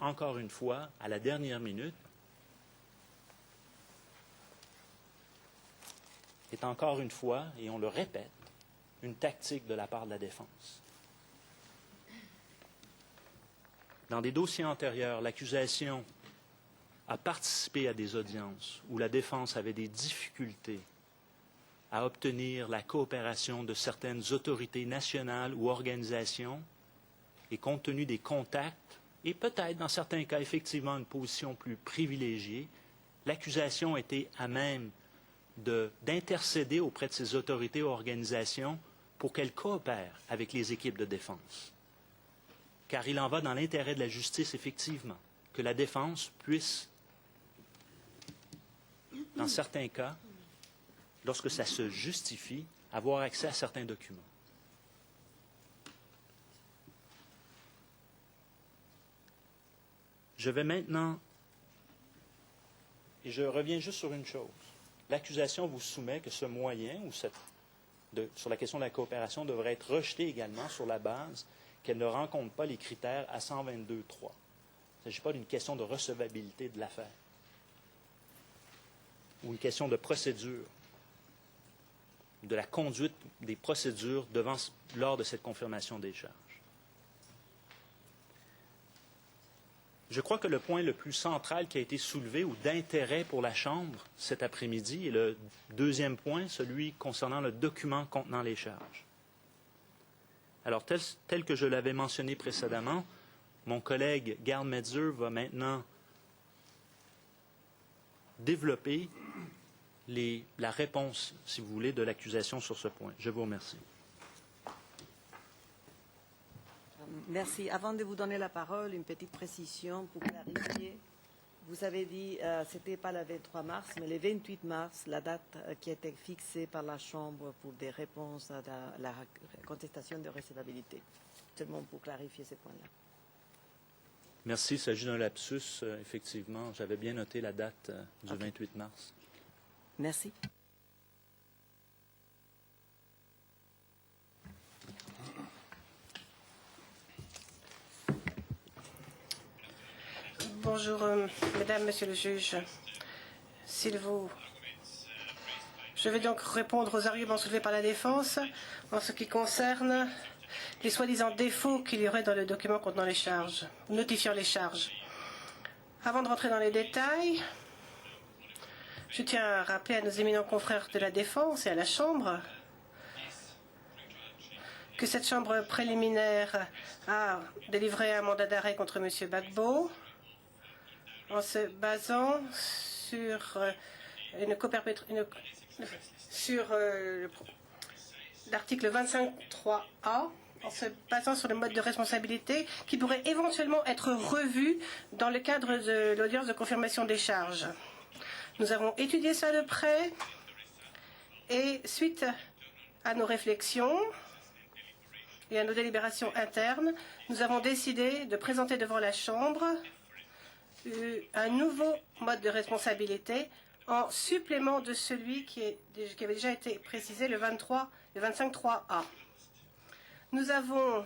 encore une fois, à la dernière minute, est encore une fois, et on le répète, une tactique de la part de la défense. Dans des dossiers antérieurs, l'accusation a participé à des audiences où la défense avait des difficultés à obtenir la coopération de certaines autorités nationales ou organisations, et compte tenu des contacts, et peut-être dans certains cas effectivement une position plus privilégiée, l'accusation était à même d'intercéder auprès de ces autorités ou organisations pour qu'elles coopèrent avec les équipes de défense. Car il en va dans l'intérêt de la justice, effectivement, que la défense puisse, dans certains cas, lorsque ça se justifie, avoir accès à certains documents. Je vais maintenant, et je reviens juste sur une chose. L'accusation vous soumet que ce moyen, sur la question de la coopération, devrait être rejeté également sur la base qu'elle ne rencontre pas les critères à 122.3. Il ne s'agit pas d'une question de recevabilité de l'affaire ou une question de procédure, de la conduite des procédures lors de cette confirmation des charges. Je crois que le point le plus central qui a été soulevé ou d'intérêt pour la Chambre cet après-midi est le deuxième point, celui concernant le document contenant les charges. Alors, tel que je l'avais mentionné précédemment, mon collègue Gerd Metzer va maintenant développer la réponse, si vous voulez, de l'accusation sur ce point. Je vous remercie. Merci. Avant de vous donner la parole, une petite précision pour clarifier. Vous avez dit que ce n'était pas le 23 mars, mais le 28 mars, la date qui a été fixée par la Chambre pour des réponses à la contestation de recevabilité. Seulement pour clarifier ces points-là. Merci. Il s'agit d'un lapsus. Effectivement, j'avais bien noté la date du 28 mars. Merci. Bonjour, Mesdames, Monsieur le juge. Je vais donc répondre aux arguments soulevés par la défense en ce qui concerne les soi-disant défauts qu'il y aurait dans le document contenant les charges, notifiant les charges. Avant de rentrer dans les détails, je tiens à rappeler à nos éminents confrères de la défense et à la Chambre que cette Chambre préliminaire a délivré un mandat d'arrêt contre M. Gbagbo en se basant sur l'article 25.3a, en se basant sur le mode de responsabilité qui pourrait éventuellement être revu dans le cadre de l'audience de confirmation des charges. Nous avons étudié ça de près et suite à nos réflexions et à nos délibérations internes, nous avons décidé de présenter devant la Chambre un nouveau mode de responsabilité en supplément de celui qui avait déjà été précisé le 25.3a. Nous avons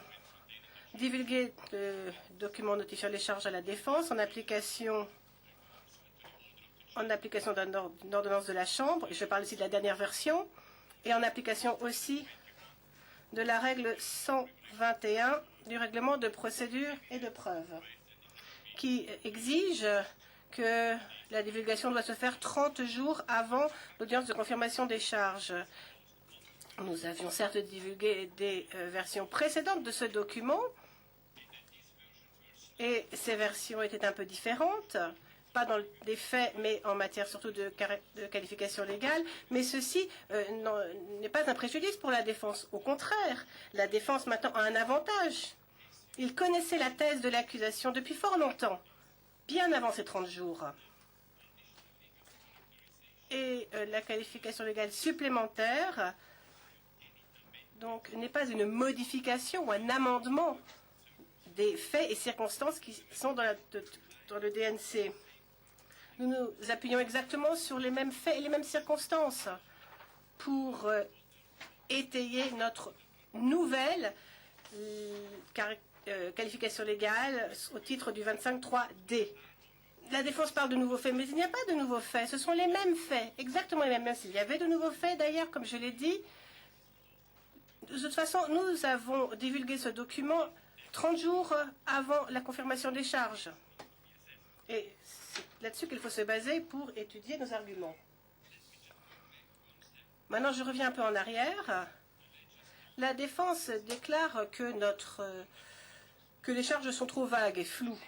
divulgué le document notifiant les charges à la défense en application d'une ordonnance de la Chambre, et je parle ici de la dernière version, et en application aussi de la règle 121 du règlement de procédure et de preuve, qui exige que la divulgation doit se faire 30 jours avant l'audience de confirmation des charges. Nous avions certes divulgué des versions précédentes de ce document, et ces versions étaient un peu différentes, pas dans les faits, mais en matière surtout de qualification légale. Mais ceci n'est pas un préjudice pour la défense. Au contraire, la défense maintenant a un avantage. Il connaissait la thèse de l'accusation depuis fort longtemps, bien avant ces 30 jours. Et la qualification légale supplémentaire donc n'est pas une modification ou un amendement des faits et circonstances qui sont dans le DNC. Nous nous appuyons exactement sur les mêmes faits et les mêmes circonstances pour étayer notre nouvelle qualification légale au titre du 25.3d. La défense parle de nouveaux faits, mais il n'y a pas de nouveaux faits. Ce sont les mêmes faits, exactement les mêmes. Même s'il y avait de nouveaux faits, d'ailleurs, comme je l'ai dit, de toute façon, nous avons divulgué ce document 30 jours avant la confirmation des charges. Et c'est là-dessus qu'il faut se baser pour étudier nos arguments. Maintenant, je reviens un peu en arrière. La défense déclare que les charges sont trop vagues et floues.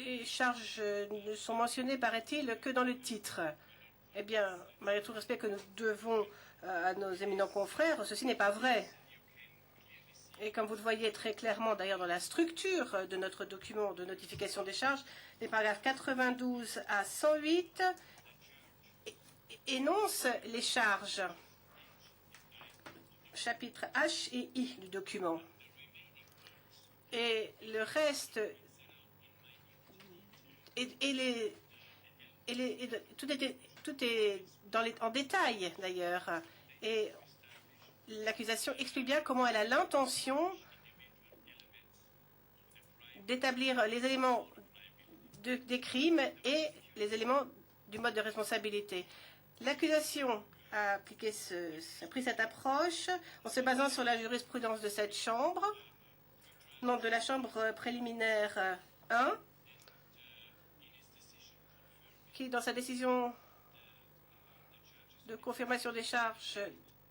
Les charges ne sont mentionnées, paraît-il, que dans le titre. Eh bien, malgré tout le respect que nous devons à nos éminents confrères, ceci n'est pas vrai. Et comme vous le voyez très clairement d'ailleurs dans la structure de notre document de notification des charges, les paragraphes 92 à 108 énoncent les charges, chapitres H et I du document. Et le reste, tout est en détail d'ailleurs. Et l'accusation explique bien comment elle a l'intention d'établir les éléments des crimes et les éléments du mode de responsabilité. L'accusation a pris cette approche en se basant sur la jurisprudence de cette chambre, non, de la chambre préliminaire 1, qui, dans sa décision de confirmation des charges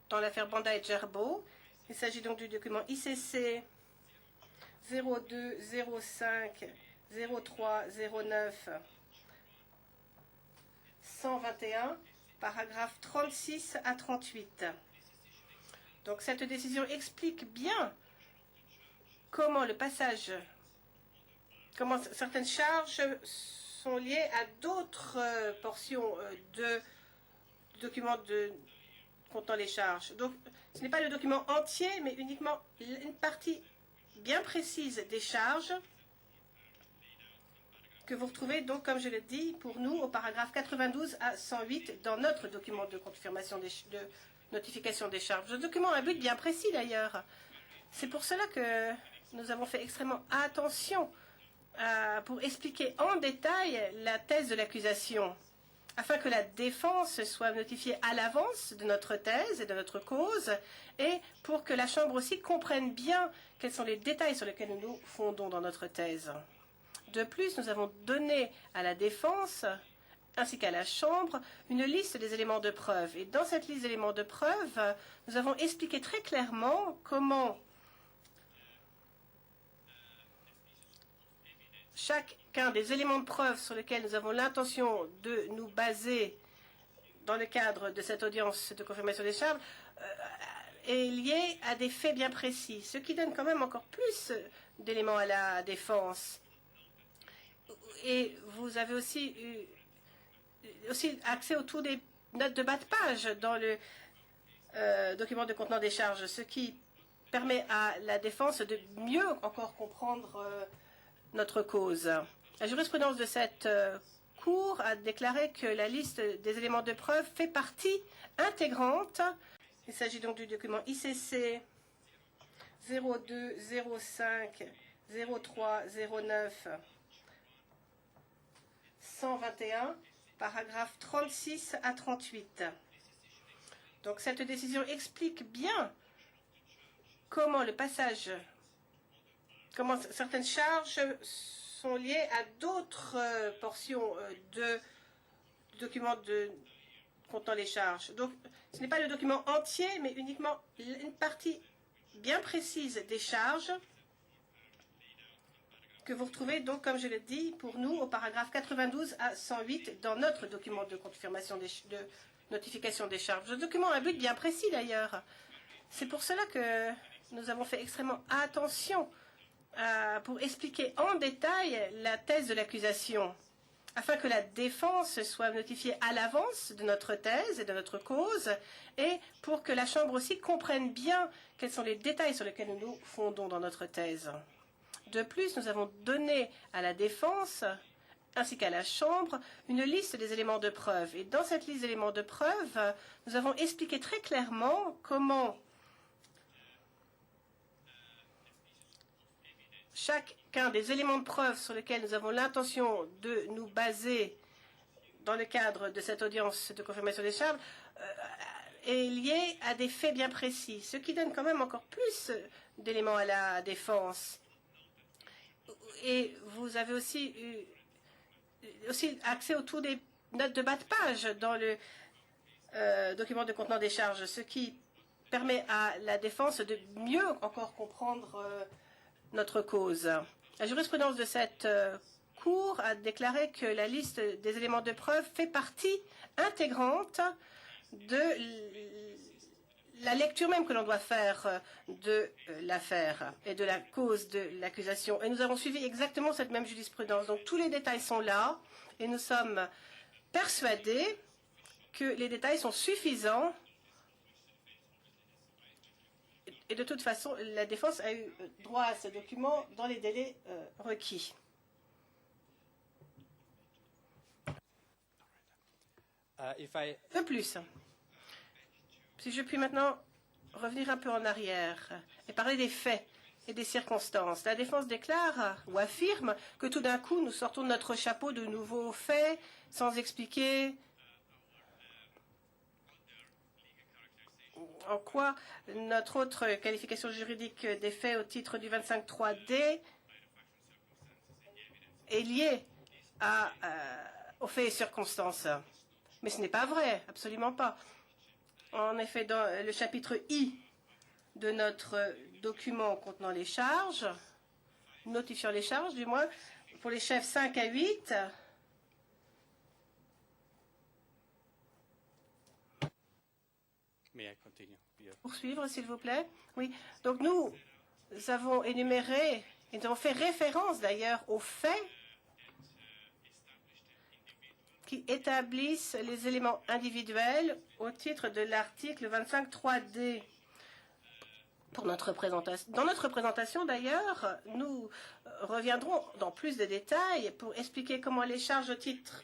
dans l'affaire Banda et Gerbo, il s'agit donc du document ICC 02 05 03 09 121, paragraphes 36 à 38. Donc cette décision explique bien comment certaines charges sont liées à d'autres portions du document contenant les charges. Donc ce n'est pas le document entier, mais uniquement une partie bien précise des charges que vous retrouvez donc, comme je l'ai dit, pour nous, au paragraphe 92 à 108 dans notre document de confirmation de notification des charges. Le document a un but bien précis d'ailleurs. C'est pour cela que nous avons fait extrêmement attention pour expliquer en détail la thèse de l'accusation, afin que la défense soit notifiée à l'avance de notre thèse et de notre cause, et pour que la Chambre aussi comprenne bien quels sont les détails sur lesquels nous nous fondons dans notre thèse. De plus, nous avons donné à la défense ainsi qu'à la Chambre une liste des éléments de preuve. Et dans cette liste d'éléments de preuve, nous avons expliqué très clairement comment chacun des éléments de preuve sur lesquels nous avons l'intention de nous baser dans le cadre de cette audience de confirmation des charges est lié à des faits bien précis, ce qui donne quand même encore plus d'éléments à la défense. Et vous avez aussi accès autour des notes de bas de page dans le document de contenant des charges, ce qui permet à la défense de mieux encore comprendre notre cause. La jurisprudence de cette Cour a déclaré que la liste des éléments de preuve fait partie intégrante. Il s'agit donc du document ICC 02 05 03 09 121, paragraphes 36 à 38. Donc cette décision explique bien comment certaines charges sont liées à d'autres portions du document contenant les charges. Donc ce n'est pas le document entier, mais uniquement une partie bien précise des charges que vous retrouvez donc, comme je l'ai dit, pour nous, au paragraphe 92 à 108 dans notre document de confirmation de notification des charges. Le document a un but bien précis d'ailleurs. C'est pour cela que nous avons fait extrêmement attention pour expliquer en détail la thèse de l'accusation, afin que la défense soit notifiée à l'avance de notre thèse et de notre cause, et pour que la Chambre aussi comprenne bien quels sont les détails sur lesquels nous nous fondons dans notre thèse. De plus, nous avons donné à la défense ainsi qu'à la Chambre une liste des éléments de preuve. Et dans cette liste d'éléments de preuve, nous avons expliqué très clairement comment chacun des éléments de preuve sur lesquels nous avons l'intention de nous baser dans le cadre de cette audience de confirmation des charges est lié à des faits bien précis, ce qui donne quand même encore plus d'éléments à la défense. Et vous avez aussi accès autour des notes de bas de page dans le document de contenant des charges, ce qui permet à la défense de mieux encore comprendre notre cause. La jurisprudence de cette Cour a déclaré que la liste des éléments de preuve fait partie intégrante de la lecture même que l'on doit faire de l'affaire et de la cause de l'accusation. Et nous avons suivi exactement cette même jurisprudence. Donc tous les détails sont là et nous sommes persuadés que les détails sont suffisants. Et de toute façon, la défense a eu droit à ce document dans les délais requis. De plus, si je puis maintenant revenir un peu en arrière et parler des faits et des circonstances. La défense déclare ou affirme que tout d'un coup, nous sortons de notre chapeau de nouveaux faits sans expliquer en quoi notre autre qualification juridique des faits au titre du 25.3d est liée aux faits et circonstances. Mais ce n'est pas vrai, absolument pas. En effet, dans le chapitre I de notre document contenant les charges, notifiant les charges du moins, pour les chefs 5 à 8, poursuivre, s'il vous plaît. Oui, donc nous avons énuméré, et nous avons fait référence d'ailleurs aux faits qui établissent les éléments individuels au titre de l'article 25.3d. Dans notre présentation, d'ailleurs, nous reviendrons dans plus de détails pour expliquer comment les charges au titre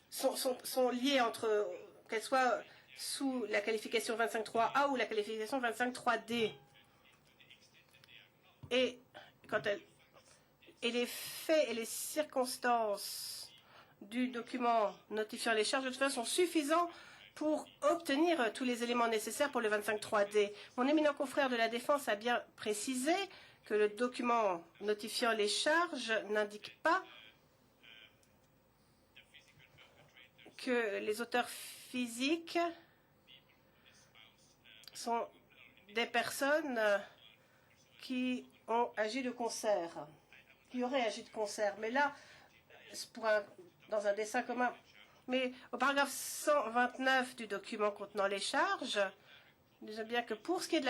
sont liées entre qu'elles soient sous la qualification 25.3a ou la qualification 25.3d. Et les faits et les circonstances du document notifiant les charges de toute façon sont suffisants pour obtenir tous les éléments nécessaires pour le 25.3d. Mon éminent confrère de la Défense a bien précisé que le document notifiant les charges n'indique pas que les auteurs physiques sont des personnes qui ont agi de concert, qui auraient agi de concert. Mais là, dans un dessein commun. Mais au paragraphe 129 du document contenant les charges, nous disons bien que pour ce qui est de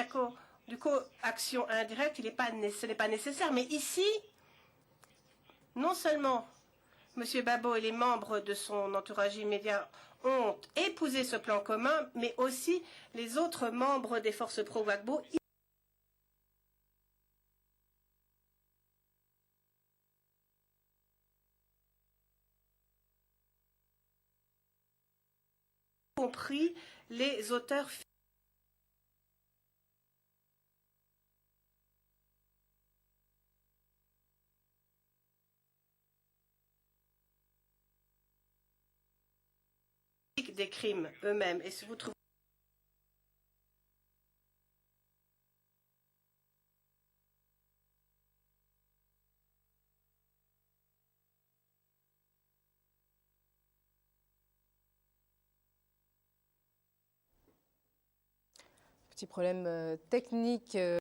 du coaction indirecte, ce n'est pas nécessaire. Mais ici, non seulement M. Babo et les membres de son entourage immédiat ont épousé ce plan commun, mais aussi les autres membres des forces pro-Gbagbo, y compris les auteurs des crimes eux-mêmes. Et si vous trouvez petit problème technique